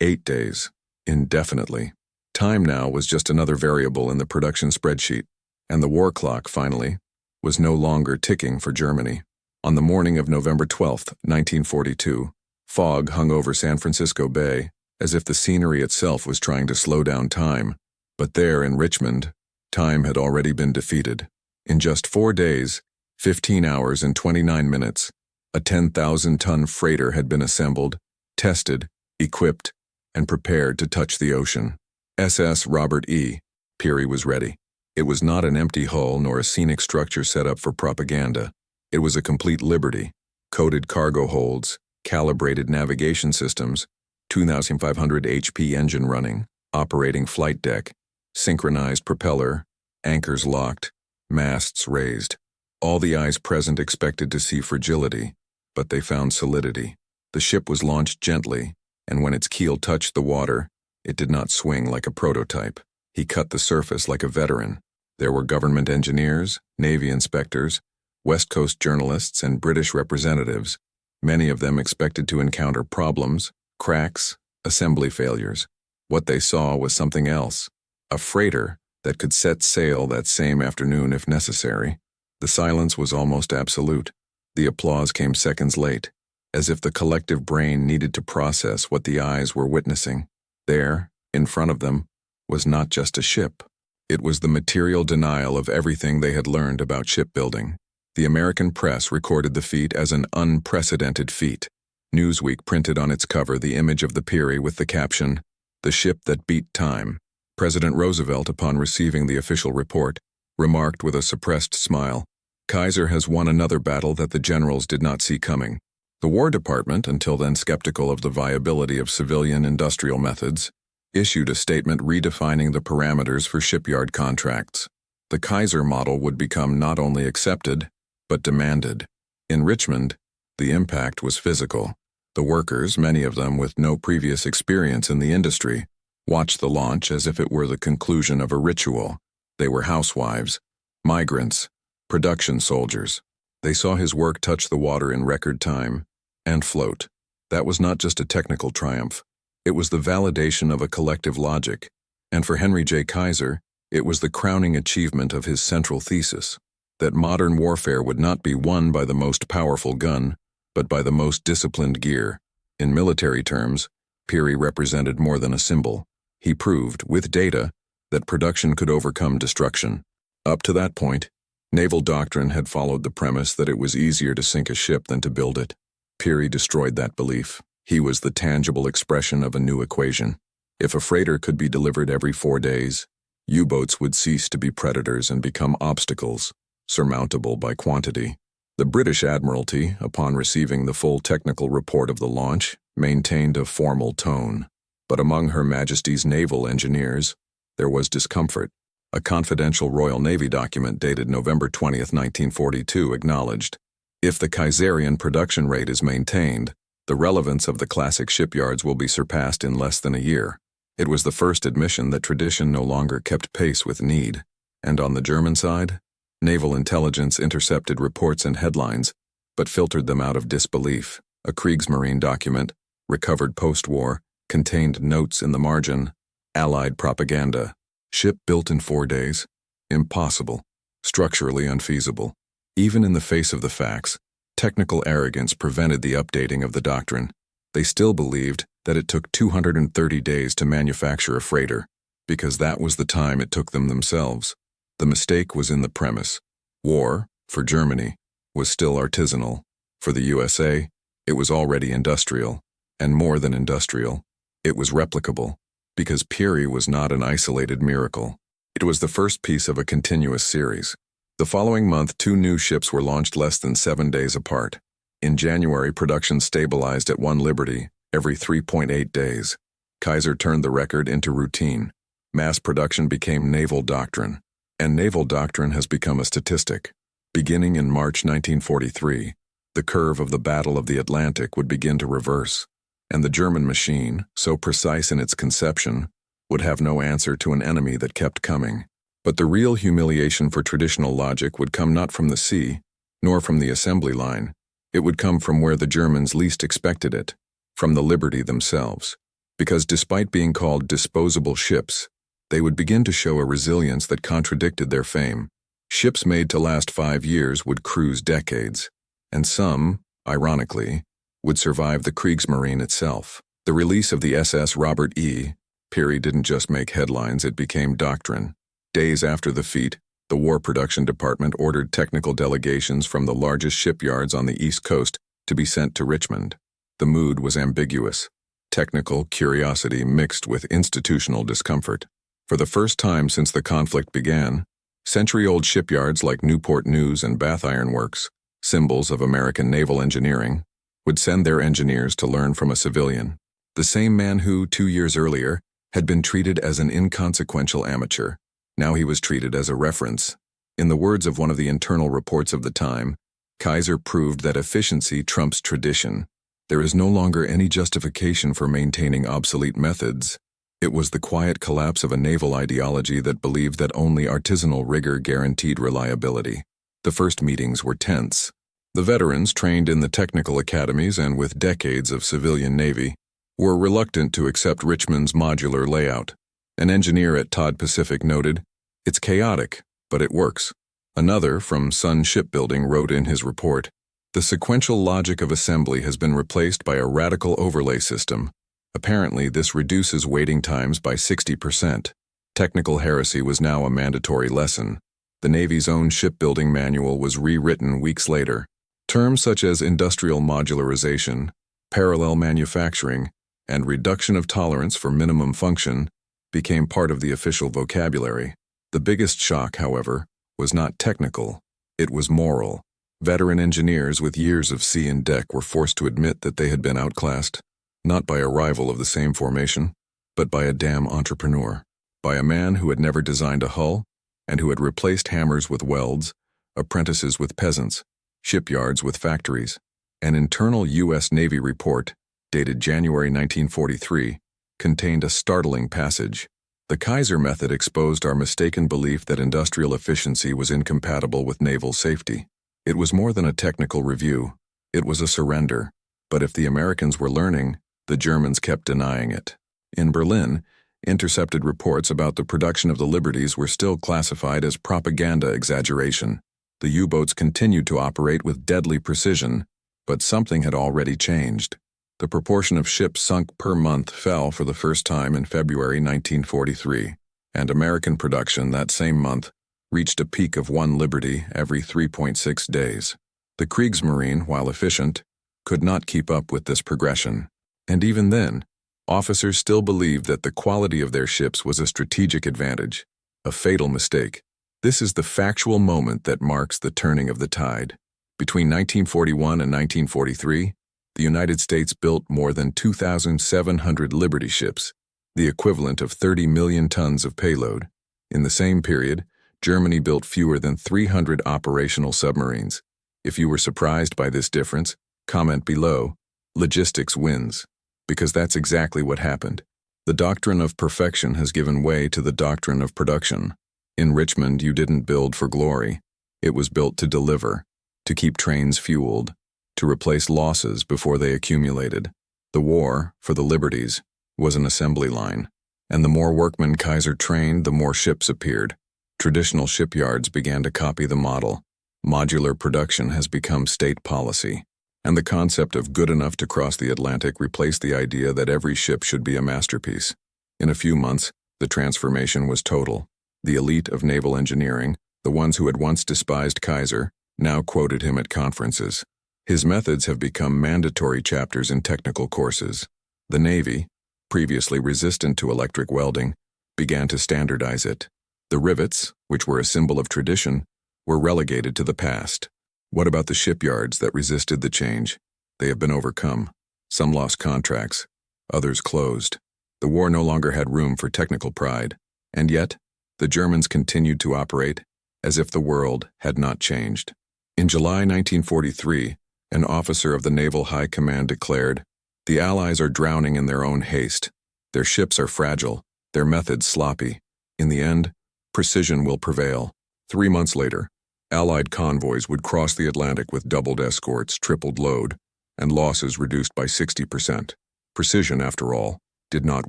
8 days, indefinitely. Time now was just another variable in the production spreadsheet, and the war clock, finally, was no longer ticking for Germany. On the morning of November 12, 1942, fog hung over San Francisco Bay, as if the scenery itself was trying to slow down time. But there in Richmond, time had already been defeated. In just 4 days, 15 hours and 29 minutes, a 10,000-ton freighter had been assembled, tested, equipped, and prepared to touch the ocean. SS Robert E. Peary was ready. It was not an empty hull nor a scenic structure set up for propaganda. It was a complete Liberty, coated cargo holds, calibrated navigation systems, 2,500 HP engine running, operating flight deck, synchronized propeller, anchors locked, masts raised. All the eyes present expected to see fragility, but they found solidity. The ship was launched gently, and when its keel touched the water, it did not swing like a prototype. He cut the surface like a veteran. There were government engineers, Navy inspectors, West Coast journalists, and British representatives, many of them expected to encounter problems, cracks, assembly failures. What they saw was something else, a freighter that could set sail that same afternoon if necessary. The silence was almost absolute. The applause came seconds late, as if the collective brain needed to process what the eyes were witnessing. There, in front of them, was not just a ship. It was the material denial of everything they had learned about shipbuilding. The American press recorded the feat as an unprecedented feat. Newsweek printed on its cover the image of the Peary with the caption, "The ship that beat time." President Roosevelt, upon receiving the official report, remarked with a suppressed smile, "Kaiser has won another battle that the generals did not see coming." The War Department, until then skeptical of the viability of civilian industrial methods, issued a statement redefining the parameters for shipyard contracts. The Kaiser model would become not only accepted, but demanded. In Richmond, the impact was physical. The workers, many of them with no previous experience in the industry, watched the launch as if it were the conclusion of a ritual. They were housewives, migrants, production soldiers. They saw his work touch the water in record time and float. That was not just a technical triumph. It was the validation of a collective logic, and for Henry J. Kaiser, it was the crowning achievement of his central thesis, that modern warfare would not be won by the most powerful gun, but by the most disciplined gear. In military terms, Peary represented more than a symbol. He proved, with data, that production could overcome destruction. Up to that point, naval doctrine had followed the premise that it was easier to sink a ship than to build it. Peary destroyed that belief. He was the tangible expression of a new equation. If a freighter could be delivered every 4 days, U-boats would cease to be predators and become obstacles, surmountable by quantity. The British Admiralty, upon receiving the full technical report of the launch, maintained a formal tone. But among Her Majesty's naval engineers, there was discomfort. A confidential Royal Navy document dated November 20, 1942 acknowledged, "If the Kaiserian production rate is maintained, the relevance of the classic shipyards will be surpassed in less than a year." It was the first admission that tradition no longer kept pace with need. And on the German side, naval intelligence intercepted reports and headlines, but filtered them out of disbelief. A Kriegsmarine document, recovered post-war, contained notes in the margin, Allied propaganda. Ship built in 4 days? Impossible. Structurally unfeasible. Even in the face of the facts, technical arrogance prevented the updating of the doctrine. They still believed that it took 230 days to manufacture a freighter. because that was the time it took them themselves. The mistake was in the premise. War, for Germany, was still artisanal. For the USA, it was already industrial, and more than industrial, it was replicable, because Peary was not an isolated miracle. It was the first piece of a continuous series. The following month, 2 new ships were launched less than 7 days apart. In January, production stabilized at 1 Liberty every 3.8 days. Kaiser turned the record into routine. Mass production became naval doctrine, and naval doctrine has become a statistic. Beginning in March 1943, the curve of the Battle of the Atlantic would begin to reverse, and the German machine, so precise in its conception, would have no answer to an enemy that kept coming. But the real humiliation for traditional logic would come not from the sea, nor from the assembly line. It would come from where the Germans least expected it, from the Liberty themselves. Because despite being called disposable ships, they would begin to show a resilience that contradicted their fame. Ships made to last 5 years would cruise decades, and some, ironically, would survive the Kriegsmarine itself. The release of the SS Robert E. Peary didn't just make headlines, it became doctrine. Days after the feat, the War Production Department ordered technical delegations from the largest shipyards on the East Coast to be sent to Richmond. The mood was ambiguous. Technical curiosity mixed with institutional discomfort. For the first time since the conflict began, century-old shipyards like Newport News and Bath Iron Works, symbols of American naval engineering, would send their engineers to learn from a civilian. The same man who, 2 years earlier, had been treated as an inconsequential amateur. Now he was treated as a reference. In the words of one of the internal reports of the time, Kaiser proved that efficiency trumps tradition. There is no longer any justification for maintaining obsolete methods. It was the quiet collapse of a naval ideology that believed that only artisanal rigor guaranteed reliability. The first meetings were tense. The veterans, trained in the technical academies and with decades of civilian navy, were reluctant to accept Richmond's modular layout. An engineer at Todd Pacific noted, "It's chaotic, but it works." Another, from Sun Shipbuilding, wrote in his report, "The sequential logic of assembly has been replaced by a radical overlay system. Apparently, this reduces waiting times by 60%. Technical heresy was now a mandatory lesson. The Navy's own shipbuilding manual was rewritten weeks later. Terms such as industrial modularization, parallel manufacturing, and reduction of tolerance for minimum function became part of the official vocabulary. The biggest shock, however, was not technical. It was moral. Veteran engineers with years of sea and deck were forced to admit that they had been outclassed, not by a rival of the same formation, but by a damn entrepreneur, by a man who had never designed a hull and who had replaced hammers with welds, apprentices with peasants, shipyards with factories. An internal U.S. Navy report, dated January 1943, contained a startling passage. The Kaiser method exposed our mistaken belief that industrial efficiency was incompatible with naval safety. It was more than a technical review. It was a surrender. But if the Americans were learning, the Germans kept denying it. In Berlin, intercepted reports about the production of the Liberties were still classified as propaganda exaggeration. The U-boats continued to operate with deadly precision, but something had already changed. The proportion of ships sunk per month fell for the first time in February 1943, and American production that same month reached a peak of 1 Liberty every 3.6 days. The Kriegsmarine, while efficient, could not keep up with this progression. And even then, officers still believed that the quality of their ships was a strategic advantage, a fatal mistake. This is the factual moment that marks the turning of the tide. Between 1941 and 1943, the United States built more than 2,700 Liberty ships, the equivalent of 30 million tons of payload. In the same period, Germany built fewer than 300 operational submarines. If you were surprised by this difference, comment below. Logistics wins. Because that's exactly what happened. The doctrine of perfection has given way to the doctrine of production. In Richmond, you didn't build for glory. It was built to deliver, to keep trains fueled, to replace losses before they accumulated. The war, for the Liberties, was an assembly line, and the more workmen Kaiser trained, the more ships appeared. Traditional shipyards began to copy the model. Modular production has become state policy, and the concept of good enough to cross the Atlantic replaced the idea that every ship should be a masterpiece. In a few months, The transformation was total. The elite of naval engineering, the ones who had once despised Kaiser, now quoted him at conferences. His methods have become mandatory chapters in technical courses. The Navy, previously resistant to electric welding, began to standardize it. The rivets, which were a symbol of tradition, were relegated to the past. What about the shipyards that resisted the change? They have been overcome. Some lost contracts, others closed. The war no longer had room for technical pride, and yet, the Germans continued to operate as if the world had not changed. In July 1943, an officer of the Naval High Command declared, "The Allies are drowning in their own haste. Their ships are fragile, their methods sloppy. In the end, precision will prevail." 3 months later, Allied convoys would cross the Atlantic with doubled escorts, tripled load, and losses reduced by 60%. Precision, after all, did not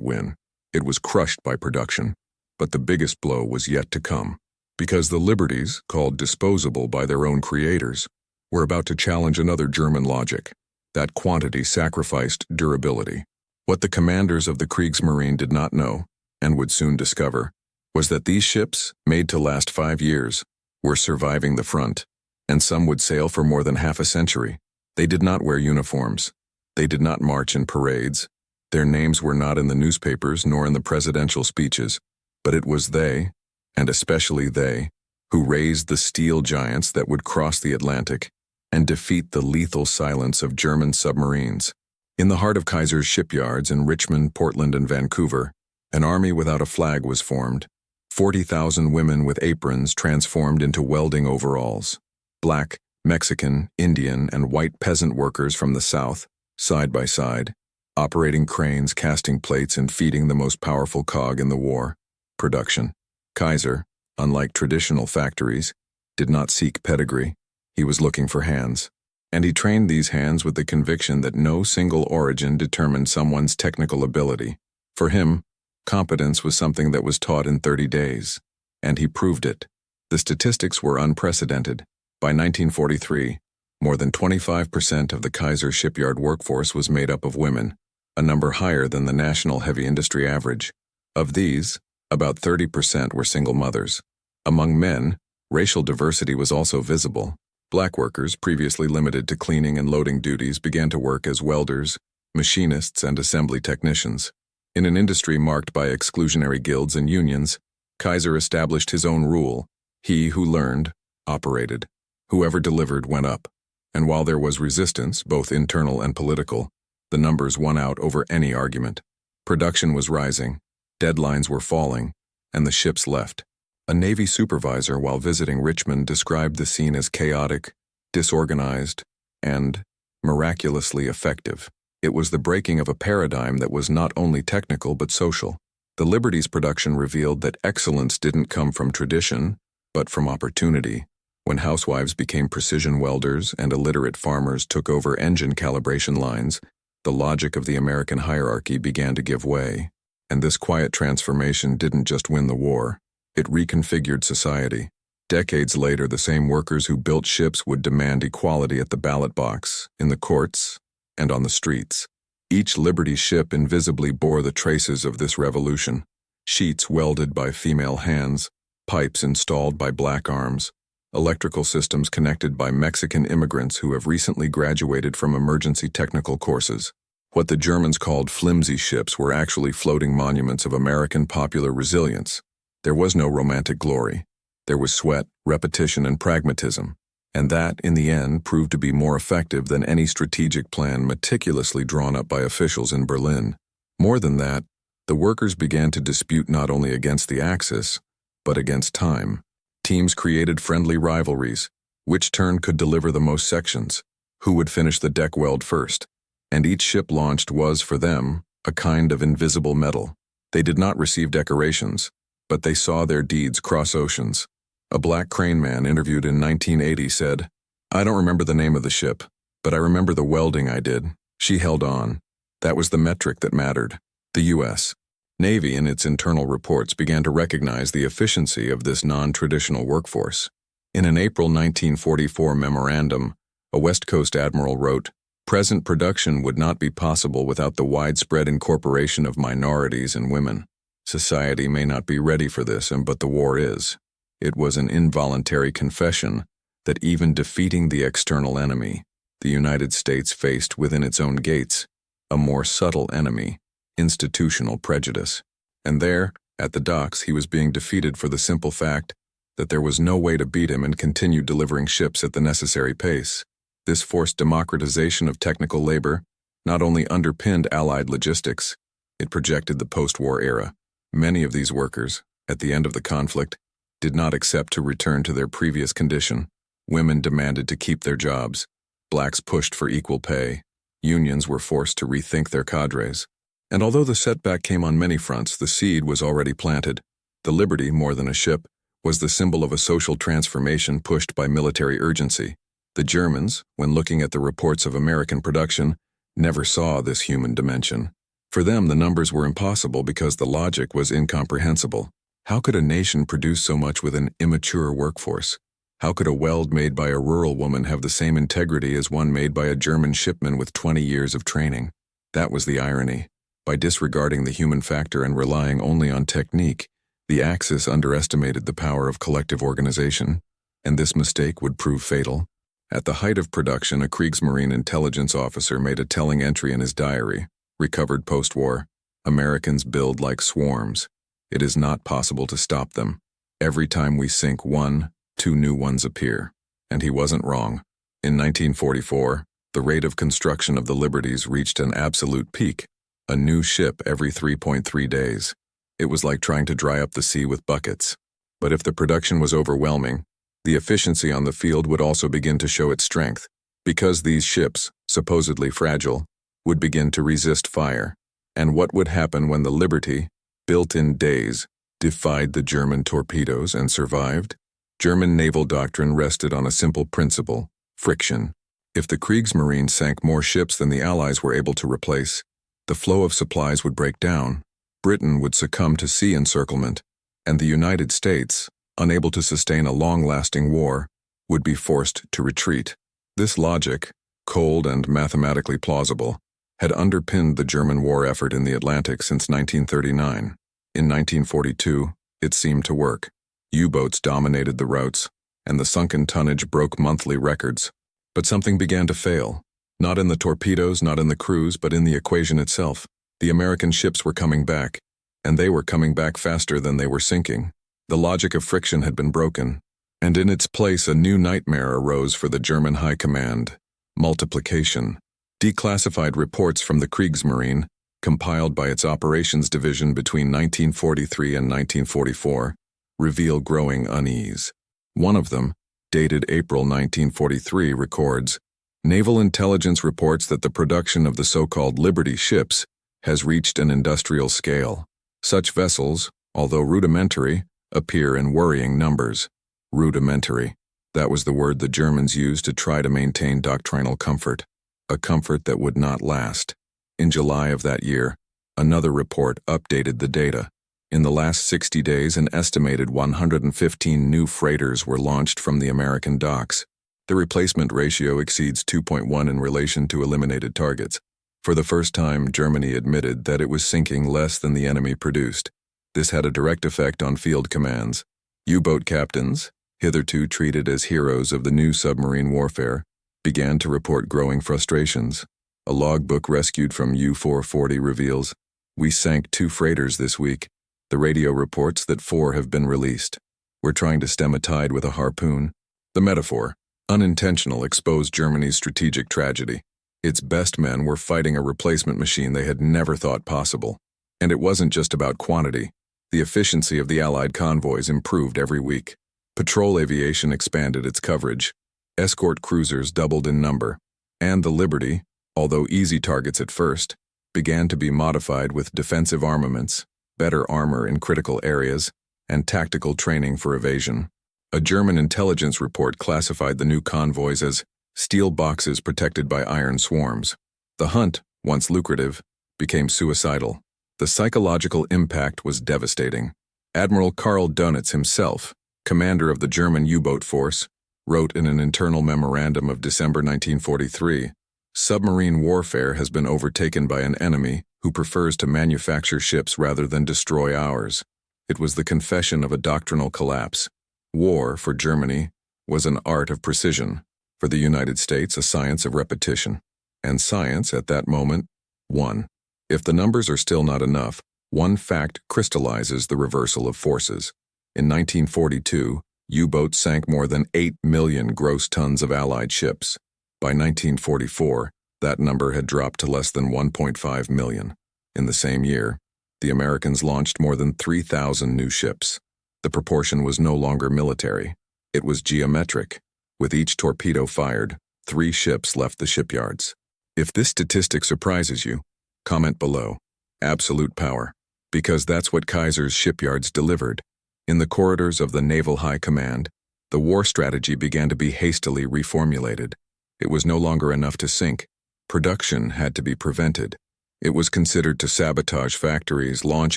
win. It was crushed by production. But the biggest blow was yet to come, because the liberties, called disposable by their own creators, were about to challenge another German logic. That quantity sacrificed durability. What the commanders of the Kriegsmarine did not know, and would soon discover, was that these ships, made to last 5 years, were surviving the front, and some would sail for more than half a century. They did not wear uniforms. They did not march in parades. Their names were not in the newspapers nor in the presidential speeches, but it was they, and especially they, who raised the steel giants that would cross the Atlantic and defeat the lethal silence of German submarines. In the heart of Kaiser's shipyards in Richmond, Portland, and Vancouver, an army without a flag was formed. 40,000 women with aprons transformed into welding overalls. Black, Mexican, Indian, and white peasant workers from the South, side by side, operating cranes, casting plates, and feeding the most powerful cog in the war, production. Kaiser, unlike traditional factories, did not seek pedigree. He was looking for hands. And he trained these hands with the conviction that no single origin determined someone's technical ability. For him, competence was something that was taught in 30 days. And he proved it. The statistics were unprecedented. By 1943, more than 25% of the Kaiser shipyard workforce was made up of women, a number higher than the national heavy industry average. Of these, about 30% were single mothers. Among men, racial diversity was also visible. Black workers, previously limited to cleaning and loading duties, began to work as welders, machinists, and assembly technicians. In an industry marked by exclusionary guilds and unions, Kaiser established his own rule: he who learned, operated. Whoever delivered went up. And while there was resistance, both internal and political, the numbers won out over any argument. Production was rising, deadlines were falling, and the ships left. A Navy supervisor, while visiting Richmond, described the scene as chaotic, disorganized, and miraculously effective. It was the breaking of a paradigm that was not only technical but social. The Liberty's production revealed that excellence didn't come from tradition, but from opportunity. When housewives became precision welders and illiterate farmers took over engine calibration lines, the logic of the American hierarchy began to give way. And this quiet transformation didn't just win the war. It reconfigured society. Decades later, the same workers who built ships would demand equality at the ballot box, in the courts, and on the streets. Each Liberty ship invisibly bore the traces of this revolution: sheets welded by female hands, pipes installed by black arms, electrical systems connected by Mexican immigrants who have recently graduated from emergency technical courses. What the Germans called flimsy ships were actually floating monuments of American popular resilience. There was no romantic glory. There was sweat, repetition, and pragmatism. And that, in the end, proved to be more effective than any strategic plan meticulously drawn up by officials in Berlin. More than that, the workers began to dispute not only against the Axis, but against time. Teams created friendly rivalries. Which turn could deliver the most sections? Who would finish the deck weld first? And each ship launched was, for them, a kind of invisible medal. They did not receive decorations, but they saw their deeds cross oceans. A black crane man interviewed in 1980 said, "I don't remember the name of the ship, but I remember the welding I did. She held on." That was the metric that mattered. The U.S. Navy, in its internal reports, began to recognize the efficiency of this non-traditional workforce. In an April 1944 memorandum, a West Coast admiral wrote, "Present production would not be possible without the widespread incorporation of minorities and women." Society may not be ready for this, but the war is. It was an involuntary confession that even defeating the external enemy, the United States faced within its own gates a more subtle enemy, institutional prejudice. And there, at the docks, he was being defeated for the simple fact that there was no way to beat him and continue delivering ships at the necessary pace. This forced democratization of technical labor not only underpinned Allied logistics, it projected the post-war era. Many of these workers, at the end of the conflict, did not accept to return to their previous condition. Women demanded to keep their jobs. Blacks pushed for equal pay. Unions were forced to rethink their cadres. And although the setback came on many fronts, the seed was already planted. The Liberty, more than a ship, was the symbol of a social transformation pushed by military urgency. The Germans, when looking at the reports of American production, never saw this human dimension. For them, the numbers were impossible because the logic was incomprehensible. How could a nation produce so much with an immature workforce? How could a weld made by a rural woman have the same integrity as one made by a German shipman with 20 years of training? That was the irony. By disregarding the human factor and relying only on technique, the Axis underestimated the power of collective organization, and this mistake would prove fatal. At the height of production, a Kriegsmarine intelligence officer made a telling entry in his diary, recovered post-war. Americans build like swarms. It is not possible to stop them. Every time we sink one, two new ones appear. And he wasn't wrong. In 1944, the rate of construction of the Liberties reached an absolute peak, a new ship every 3.3 days. It was like trying to dry up the sea with buckets. But if the production was overwhelming, the efficiency on the field would also begin to show its strength, because these ships, supposedly fragile, would begin to resist fire. And what would happen when the Liberty, built in days, defied the German torpedoes and survived? German naval doctrine rested on a simple principle: friction. If the Kriegsmarine sank more ships than the Allies were able to replace, the flow of supplies would break down. Britain would succumb to sea encirclement, and the United States, unable to sustain a long-lasting war, would be forced to retreat. This logic, cold and mathematically plausible, had underpinned the German war effort in the Atlantic since 1939. In 1942, it seemed to work. U-boats dominated the routes, and the sunken tonnage broke monthly records. But something began to fail. Not in the torpedoes, not in the crews, but in the equation itself. The American ships were coming back, and they were coming back faster than they were sinking. The logic of friction had been broken, and in its place a new nightmare arose for the German High Command: multiplication. Declassified reports from the Kriegsmarine, compiled by its operations division between 1943 and 1944, reveal growing unease. One of them, dated April 1943, records, "Naval intelligence reports that the production of the so-called Liberty ships has reached an industrial scale. Such vessels, although rudimentary, appear in worrying numbers." Rudimentary. That was the word the Germans used to try to maintain doctrinal comfort, a comfort that would not last. In July of that year, another report updated the data. In the last 60 days, an estimated 115 new freighters were launched from the American docks. The replacement ratio exceeds 2.1 in relation to eliminated targets. For the first time, Germany admitted that it was sinking less than the enemy produced. This had a direct effect on field commands. U-boat captains, hitherto treated as heroes of the new submarine warfare, began to report growing frustrations. A logbook rescued from U-440 reveals, "We sank 2 freighters this week. The radio reports that 4 have been released. We're trying to stem a tide with a harpoon." The metaphor, unintentional, exposed Germany's strategic tragedy. Its best men were fighting a replacement machine they had never thought possible. And it wasn't just about quantity. The efficiency of the Allied convoys improved every week. Patrol aviation expanded its coverage. Escort cruisers doubled in number. And the Liberty, although easy targets at first, began to be modified with defensive armaments, better armor in critical areas, and tactical training for evasion. A German intelligence report classified the new convoys as steel boxes protected by iron swarms. The hunt, once lucrative, became suicidal. The psychological impact was devastating. Admiral Karl Dönitz himself, commander of the German U-boat force, wrote in an internal memorandum of December 1943, "Submarine warfare has been overtaken by an enemy who prefers to manufacture ships rather than destroy ours. It was the confession of a doctrinal collapse. War, for Germany, was an art of precision. For the United States, a science of repetition. And science, at that moment, won. If the numbers are still not enough, one fact crystallizes the reversal of forces. In 1942, U-boats sank more than 8 million gross tons of Allied ships. By 1944, that number had dropped to less than 1.5 million. In the same year, the Americans launched more than 3,000 new ships. The proportion was no longer military. It was geometric. With each torpedo fired, 3 ships left the shipyards. If this statistic surprises you, comment below. Absolute power. Because that's what Kaiser's shipyards delivered. In the corridors of the Naval High Command, the war strategy began to be hastily reformulated. It was no longer enough to sink. Production had to be prevented. It was considered to sabotage factories, launch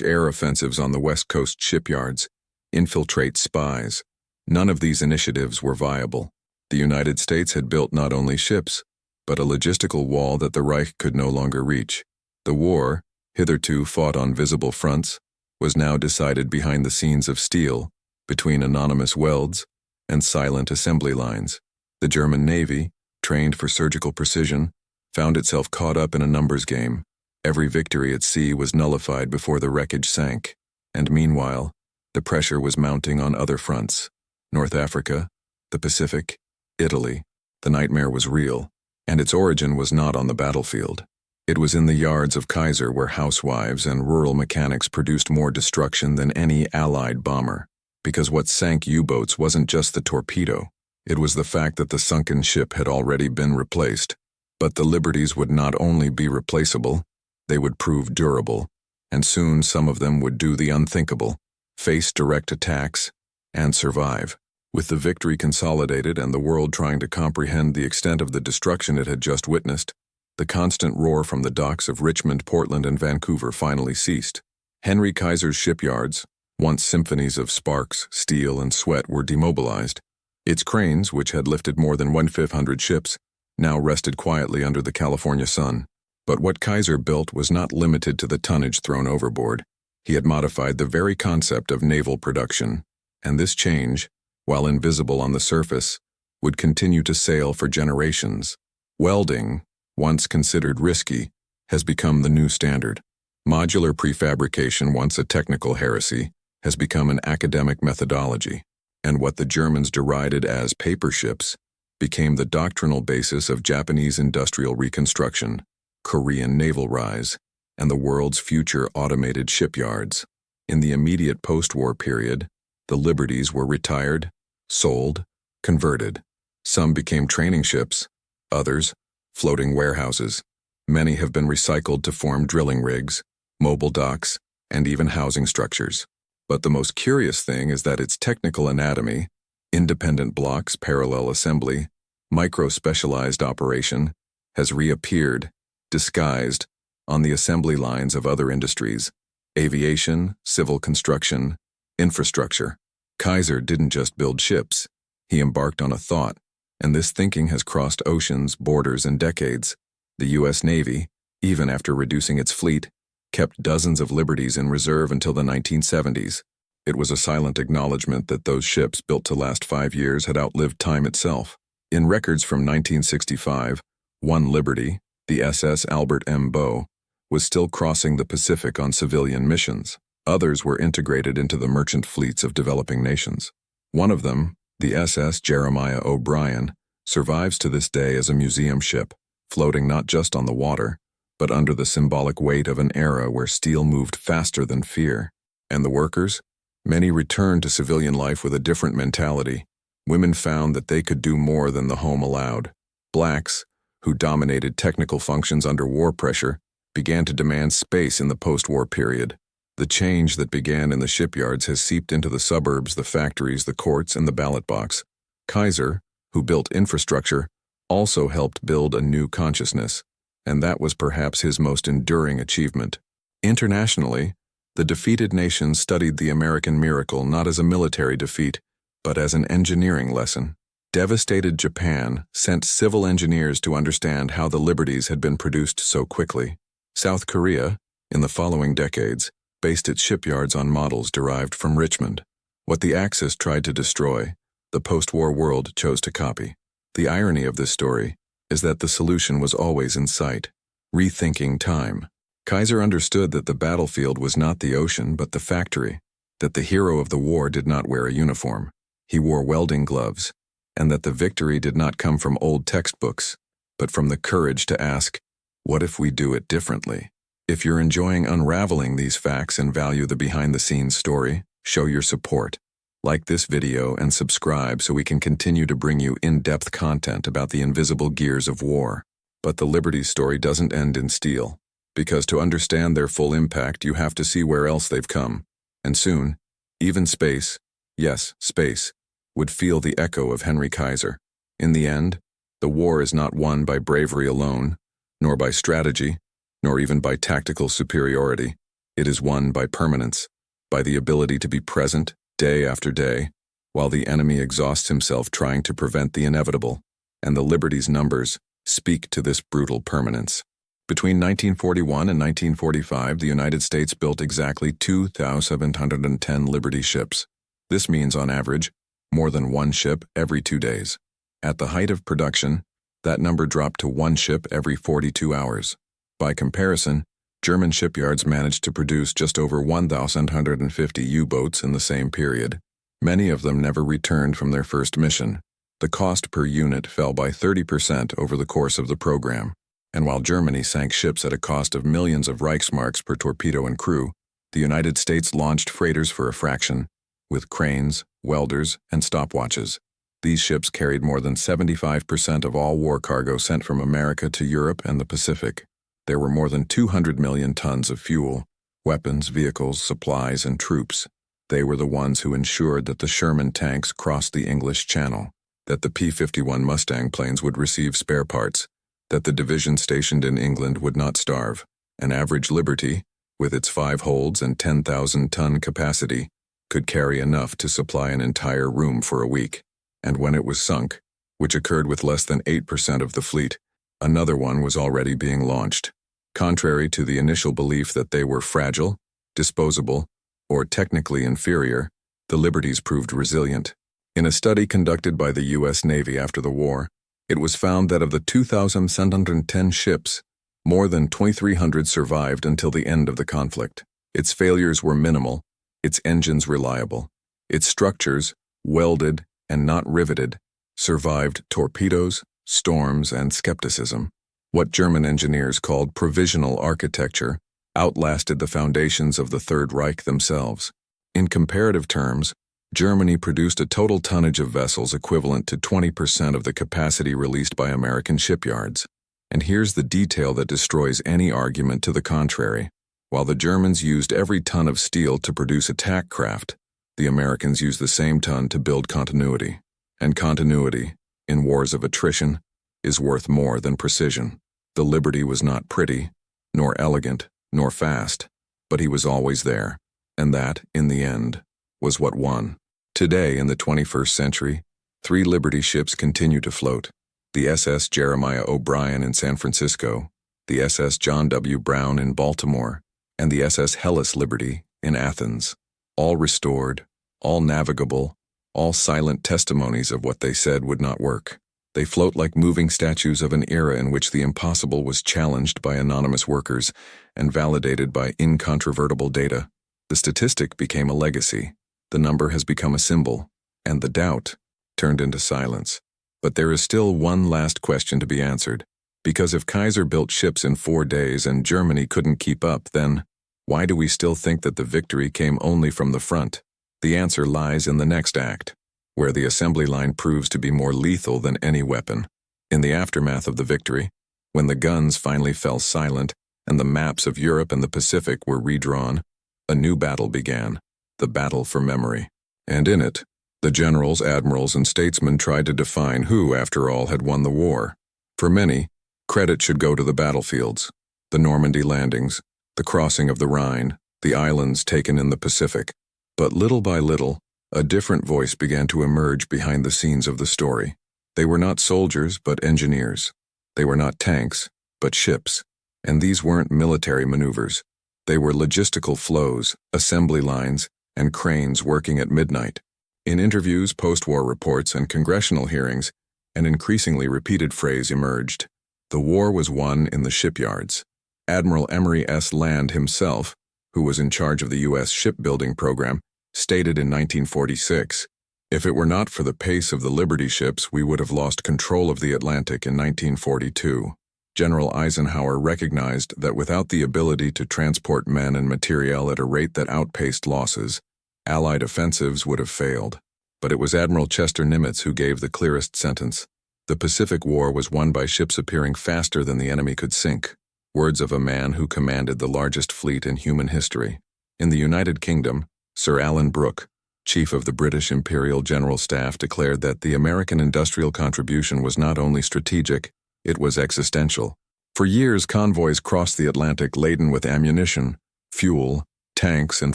air offensives on the West Coast shipyards, infiltrate spies. None of these initiatives were viable. The United States had built not only ships, but a logistical wall that the Reich could no longer reach. The war, hitherto fought on visible fronts, was now decided behind the scenes of steel, between anonymous welds and silent assembly lines. The German Navy, trained for surgical precision, found itself caught up in a numbers game. Every victory at sea was nullified before the wreckage sank. And meanwhile, the pressure was mounting on other fronts. North Africa, the Pacific, Italy. The nightmare was real, and its origin was not on the battlefield. It was in the yards of Kaiser, where housewives and rural mechanics produced more destruction than any Allied bomber. Because what sank U-boats wasn't just the torpedo. It was the fact that the sunken ship had already been replaced. But the Liberties would not only be replaceable, they would prove durable, and soon some of them would do the unthinkable, face direct attacks, and survive. With the victory consolidated and the world trying to comprehend the extent of the destruction it had just witnessed, the constant roar from the docks of Richmond, Portland, and Vancouver finally ceased. Henry Kaiser's shipyards, once symphonies of sparks, steel, and sweat, were demobilized. Its cranes, which had lifted more than 1,500 ships, now rested quietly under the California sun. But what Kaiser built was not limited to the tonnage thrown overboard. He had modified the very concept of naval production, and this change, while invisible on the surface, would continue to sail for generations. Welding, once considered risky, has become the new standard. Modular prefabrication, once a technical heresy, has become an academic methodology. And what the Germans derided as paper ships became the doctrinal basis of Japanese industrial reconstruction, Korean naval rise, and the world's future automated shipyards. In the immediate post-war period, the Liberties were retired, sold, converted. Some became training ships, others, floating warehouses. Many have been recycled to form drilling rigs, mobile docks, and even housing structures. But the most curious thing is that its technical anatomy, independent blocks, parallel assembly, micro-specialized operation, has reappeared, disguised, on the assembly lines of other industries, aviation, civil construction, infrastructure. Kaiser didn't just build ships, he embarked on a thought, and this thinking has crossed oceans, borders, and decades. The U.S. Navy, even after reducing its fleet, kept dozens of Liberties in reserve until the 1970s. It was a silent acknowledgement that those ships built to last 5 years had outlived time itself. In records from 1965, one Liberty, the SS Albert M. Bow, was still crossing the Pacific on civilian missions. Others were integrated into the merchant fleets of developing nations. One of them, the SS Jeremiah O'Brien, survives to this day as a museum ship, floating not just on the water, but under the symbolic weight of an era where steel moved faster than fear. And the workers? Many returned to civilian life with a different mentality. Women found that they could do more than the home allowed. Blacks, who dominated technical functions under war pressure, began to demand space in the post-war period. The change that began in the shipyards has seeped into the suburbs, the factories, the courts, and the ballot box. Kaiser, who built infrastructure, also helped build a new consciousness, and that was perhaps his most enduring achievement. Internationally, the defeated nations studied the American miracle not as a military defeat, but as an engineering lesson. Devastated Japan sent civil engineers to understand how the Liberties had been produced so quickly. South Korea, in the following decades, based its shipyards on models derived from Richmond. What the Axis tried to destroy, the post-war world chose to copy. The irony of this story is that the solution was always in sight: rethinking time. Kaiser understood that the battlefield was not the ocean but the factory, that the hero of the war did not wear a uniform. He wore welding gloves, and that the victory did not come from old textbooks, but from the courage to ask, what if we do it differently? If you're enjoying unraveling these facts and value the behind-the-scenes story, show your support. Like this video and subscribe so we can continue to bring you in-depth content about the invisible gears of war. But the Liberty story doesn't end in steel, because to understand their full impact, you have to see where else they've come. And soon, even space, yes, space, would feel the echo of Henry Kaiser. In the end, the war is not won by bravery alone, nor by strategy, nor even by tactical superiority. It is won by permanence, by the ability to be present day after day, while the enemy exhausts himself trying to prevent the inevitable, and the Liberty's numbers speak to this brutal permanence. Between 1941 and 1945, the United States built exactly 2,710 Liberty ships. This means, on average, more than one ship every 2 days. At the height of production, that number dropped to one ship every 42 hours. By comparison, German shipyards managed to produce just over 1,150 U-boats in the same period. Many of them never returned from their first mission. The cost per unit fell by 30% over the course of the program. And while Germany sank ships at a cost of millions of Reichsmarks per torpedo and crew, the United States launched freighters for a fraction, with cranes, welders, and stopwatches. These ships carried more than 75% of all war cargo sent from America to Europe and the Pacific. There were more than 200 million tons of fuel, weapons, vehicles, supplies, and troops. They were the ones who ensured that the Sherman tanks crossed the English Channel, that the P-51 Mustang planes would receive spare parts, that the division stationed in England would not starve. An average Liberty, with its 5 holds and 10,000-ton capacity, could carry enough to supply an entire room for a week. And when it was sunk, which occurred with less than 8% of the fleet, another one was already being launched. Contrary to the initial belief that they were fragile, disposable, or technically inferior, the Liberties proved resilient. In a study conducted by the U.S. Navy after the war, it was found that of the 2,710 ships, more than 2,300 survived until the end of the conflict. Its failures were minimal, its engines reliable, its structures, welded and not riveted, survived torpedoes, storms, and skepticism. What German engineers called provisional architecture outlasted the foundations of the Third Reich themselves. In comparative terms, Germany produced a total tonnage of vessels equivalent to 20% of the capacity released by American shipyards. And here's the detail that destroys any argument to the contrary. While the Germans used every ton of steel to produce attack craft, the Americans used the same ton to build continuity. And continuity, in wars of attrition, is worth more than precision. The Liberty was not pretty, nor elegant, nor fast, but he was always there, and that, in the end, was what won. Today, in the 21st century, 3 Liberty ships continue to float: the SS Jeremiah O'Brien in San Francisco, the SS John W. Brown in Baltimore, and the SS Hellas Liberty in Athens. All restored, all navigable, all silent testimonies of what they said would not work. They float like moving statues of an era in which the impossible was challenged by anonymous workers and validated by incontrovertible data. The statistic became a legacy, the number has become a symbol, and the doubt turned into silence. But there is still one last question to be answered, because if Kaiser built ships in 4 days and Germany couldn't keep up, then why do we still think that the victory came only from the front? The answer lies in the next act, where the assembly line proves to be more lethal than any weapon. In the aftermath of the victory, when the guns finally fell silent and the maps of Europe and the Pacific were redrawn, a new battle began, the battle for memory. And in it, the generals, admirals, and statesmen tried to define who, after all, had won the war. For many, credit should go to the battlefields, the Normandy landings, the crossing of the Rhine, the islands taken in the Pacific. But little by little, a different voice began to emerge behind the scenes of the story. They were not soldiers, but engineers. They were not tanks, but ships. And these weren't military maneuvers. They were logistical flows, assembly lines, and cranes working at midnight. In interviews, post-war reports, and congressional hearings, an increasingly repeated phrase emerged: the war was won in the shipyards. Admiral Emory S. Land himself, who was in charge of the U.S. shipbuilding program, stated in 1946, "If it were not for the pace of the Liberty ships, we would have lost control of the Atlantic in 1942. General Eisenhower recognized that without the ability to transport men and materiel at a rate that outpaced losses, Allied offensives would have failed. But it was Admiral Chester Nimitz who gave the clearest sentence. The Pacific War was won by ships appearing faster than the enemy could sink. Words of a man who commanded the largest fleet in human history. In the United Kingdom, Sir Alan Brooke, chief of the British Imperial General Staff, declared that the American industrial contribution was not only strategic, it was existential. For years, convoys crossed the Atlantic laden with ammunition, fuel, tanks, and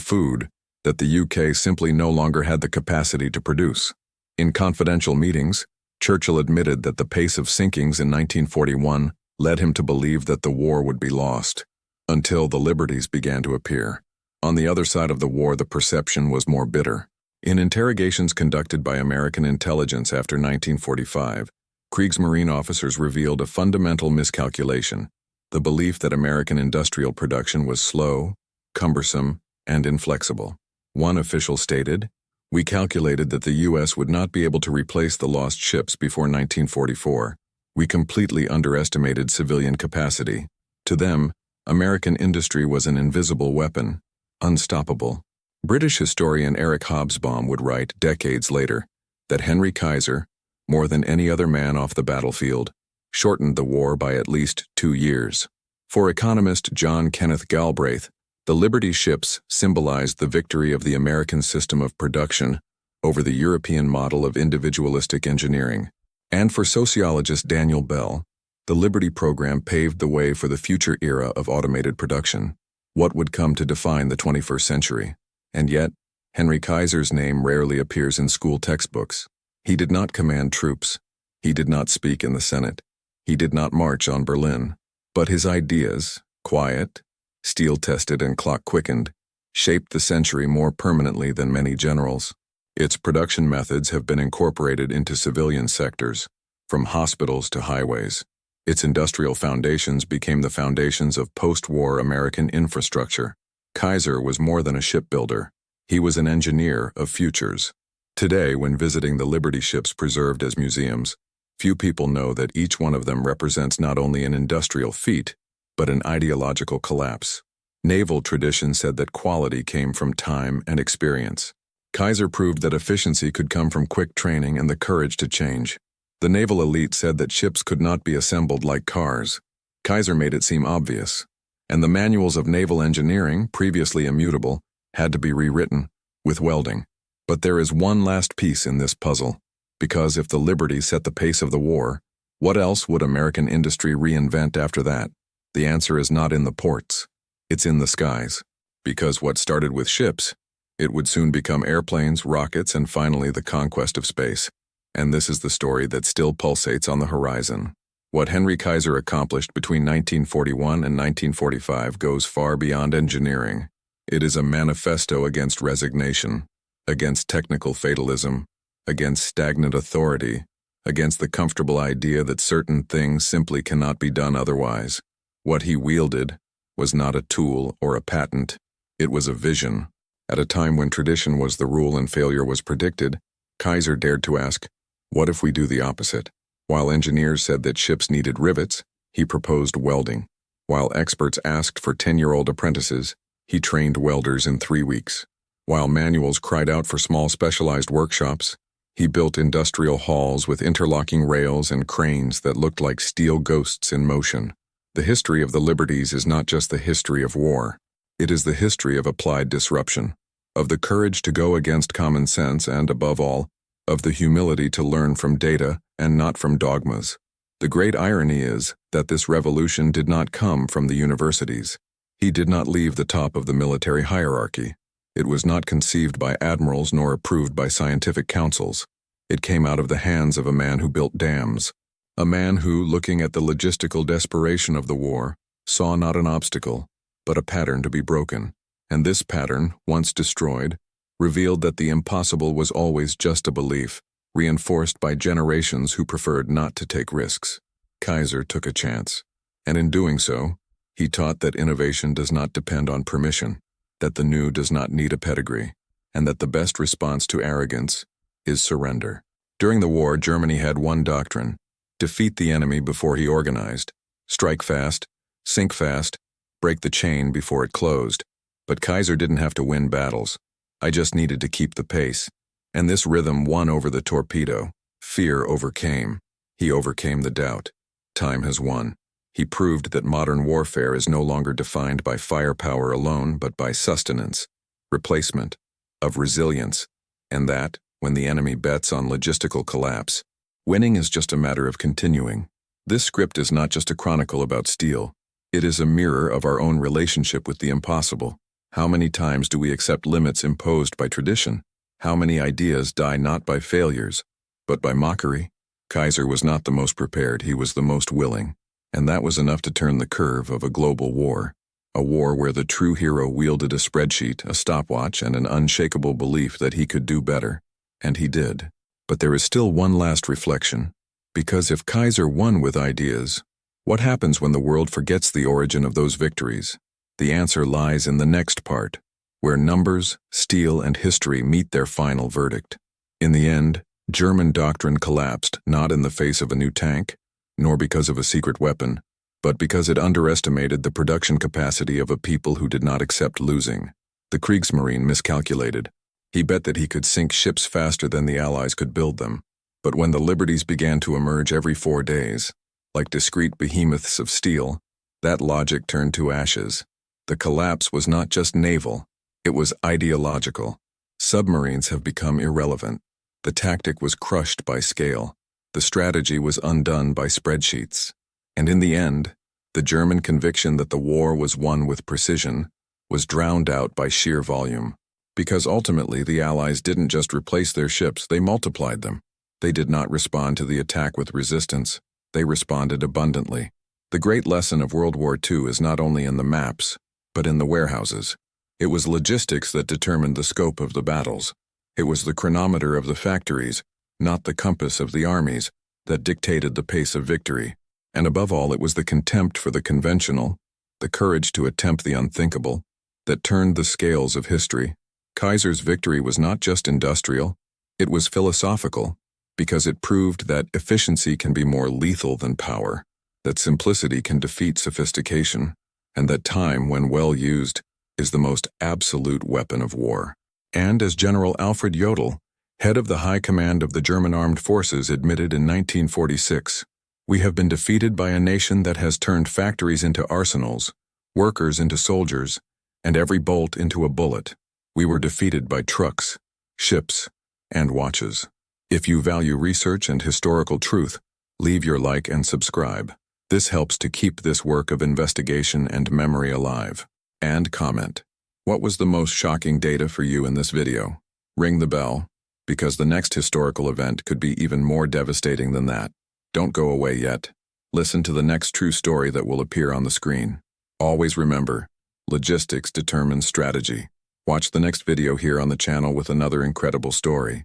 food that the UK simply no longer had the capacity to produce. In confidential meetings, Churchill admitted that the pace of sinkings in 1941 led him to believe that the war would be lost, until the liberties began to appear. On the other side of the war, the perception was more bitter. In interrogations conducted by American intelligence after 1945, Kriegsmarine officers revealed a fundamental miscalculation: the belief that American industrial production was slow, cumbersome, and inflexible. One official stated, "We calculated that the U.S. would not be able to replace the lost ships before 1944. We completely underestimated civilian capacity. To them, American industry was an invisible weapon, unstoppable." British historian Eric Hobsbawm would write decades later that Henry Kaiser, more than any other man off the battlefield, shortened the war by at least 2 years. For economist John Kenneth Galbraith, the Liberty ships symbolized the victory of the American system of production over the European model of individualistic engineering. And for sociologist Daniel Bell, the Liberty program paved the way for the future era of automated production, what would come to define the 21st century. And yet, Henry Kaiser's name rarely appears in school textbooks. He did not command troops. He did not speak in the Senate. He did not march on Berlin. But his ideas, quiet, steel-tested and clock-quickened, shaped the century more permanently than many generals. Its production methods have been incorporated into civilian sectors, from hospitals to highways. Its industrial foundations became the foundations of post-war American infrastructure. Kaiser was more than a shipbuilder. He was an engineer of futures. Today, when visiting the Liberty ships preserved as museums, few people know that each one of them represents not only an industrial feat, but an ideological collapse. Naval tradition said that quality came from time and experience. Kaiser proved that efficiency could come from quick training and the courage to change. The naval elite said that ships could not be assembled like cars. Kaiser made it seem obvious, and the manuals of naval engineering, previously immutable, had to be rewritten, with welding. But there is one last piece in this puzzle, because if the Liberty set the pace of the war, what else would American industry reinvent after that? The answer is not in the ports. It's in the skies. Because what started with ships, it would soon become airplanes, rockets, and finally the conquest of space. And this is the story that still pulsates on the horizon. What Henry Kaiser accomplished between 1941 and 1945 goes far beyond engineering. It is a manifesto against resignation, against technical fatalism, against stagnant authority, against the comfortable idea that certain things simply cannot be done otherwise. What he wielded was not a tool or a patent. It was a vision. At a time when tradition was the rule and failure was predicted, Kaiser dared to ask, what if we do the opposite? While engineers said that ships needed rivets, he proposed welding. While experts asked for 10-year-old apprentices, he trained welders in 3 weeks. While manuals cried out for small specialized workshops, he built industrial halls with interlocking rails and cranes that looked like steel ghosts in motion. The history of the Liberties is not just the history of war. It is the history of applied disruption, of the courage to go against common sense and, above all, of the humility to learn from data and not from dogmas. The great irony is that this revolution did not come from the universities. He did not leave the top of the military hierarchy. It was not conceived by admirals nor approved by scientific councils. It came out of the hands of a man who built dams, a man who, looking at the logistical desperation of the war, saw not an obstacle, but a pattern to be broken. And this pattern, once destroyed, revealed that the impossible was always just a belief, reinforced by generations who preferred not to take risks. Kaiser took a chance, and in doing so, he taught that innovation does not depend on permission, that the new does not need a pedigree, and that the best response to arrogance is surrender. During the war, Germany had one doctrine: defeat the enemy before he organized, strike fast, sink fast, break the chain before it closed. But Kaiser didn't have to win battles. I just needed to keep the pace. And this rhythm won over the torpedo. Fear overcame. He overcame the doubt. Time has won. He proved that modern warfare is no longer defined by firepower alone, but by sustenance, replacement, of resilience, and that, when the enemy bets on logistical collapse, winning is just a matter of continuing. This script is not just a chronicle about steel. It is a mirror of our own relationship with the impossible. How many times do we accept limits imposed by tradition? How many ideas die not by failures, but by mockery? Kaiser was not the most prepared, he was the most willing. And that was enough to turn the curve of a global war. A war where the true hero wielded a spreadsheet, a stopwatch, and an unshakable belief that he could do better. And he did. But there is still one last reflection. Because if Kaiser won with ideas, what happens when the world forgets the origin of those victories? The answer lies in the next part, where numbers, steel, and history meet their final verdict. In the end, German doctrine collapsed not in the face of a new tank, nor because of a secret weapon, but because it underestimated the production capacity of a people who did not accept losing. The Kriegsmarine miscalculated. He bet that he could sink ships faster than the Allies could build them. But when the liberties began to emerge every 4 days, like discrete behemoths of steel, that logic turned to ashes. The collapse was not just naval, it was ideological. Submarines have become irrelevant. The tactic was crushed by scale. The strategy was undone by spreadsheets. And in the end, the German conviction that the war was won with precision was drowned out by sheer volume. Because ultimately the Allies didn't just replace their ships, they multiplied them. They did not respond to the attack with resistance. They responded abundantly. The great lesson of World War II is not only in the maps, but in the warehouses. It was logistics that determined the scope of the battles. It was the chronometer of the factories, not the compass of the armies, that dictated the pace of victory. And above all, it was the contempt for the conventional, the courage to attempt the unthinkable, that turned the scales of history. Kaiser's victory was not just industrial, it was philosophical, because it proved that efficiency can be more lethal than power, that simplicity can defeat sophistication, and that time, when well used, is the most absolute weapon of war. And as General Alfred Jodl, head of the High Command of the German Armed Forces, admitted in 1946, "We have been defeated by a nation that has turned factories into arsenals, workers into soldiers, and every bolt into a bullet. We were defeated by trucks, ships, and watches." If you value research and historical truth, leave your like and subscribe. This helps to keep this work of investigation and memory alive. And comment. What was the most shocking data for you in this video? Ring the bell, because the next historical event could be even more devastating than that. Don't go away yet. Listen to the next true story that will appear on the screen. Always remember, logistics determines strategy. Watch the next video here on the channel with another incredible story.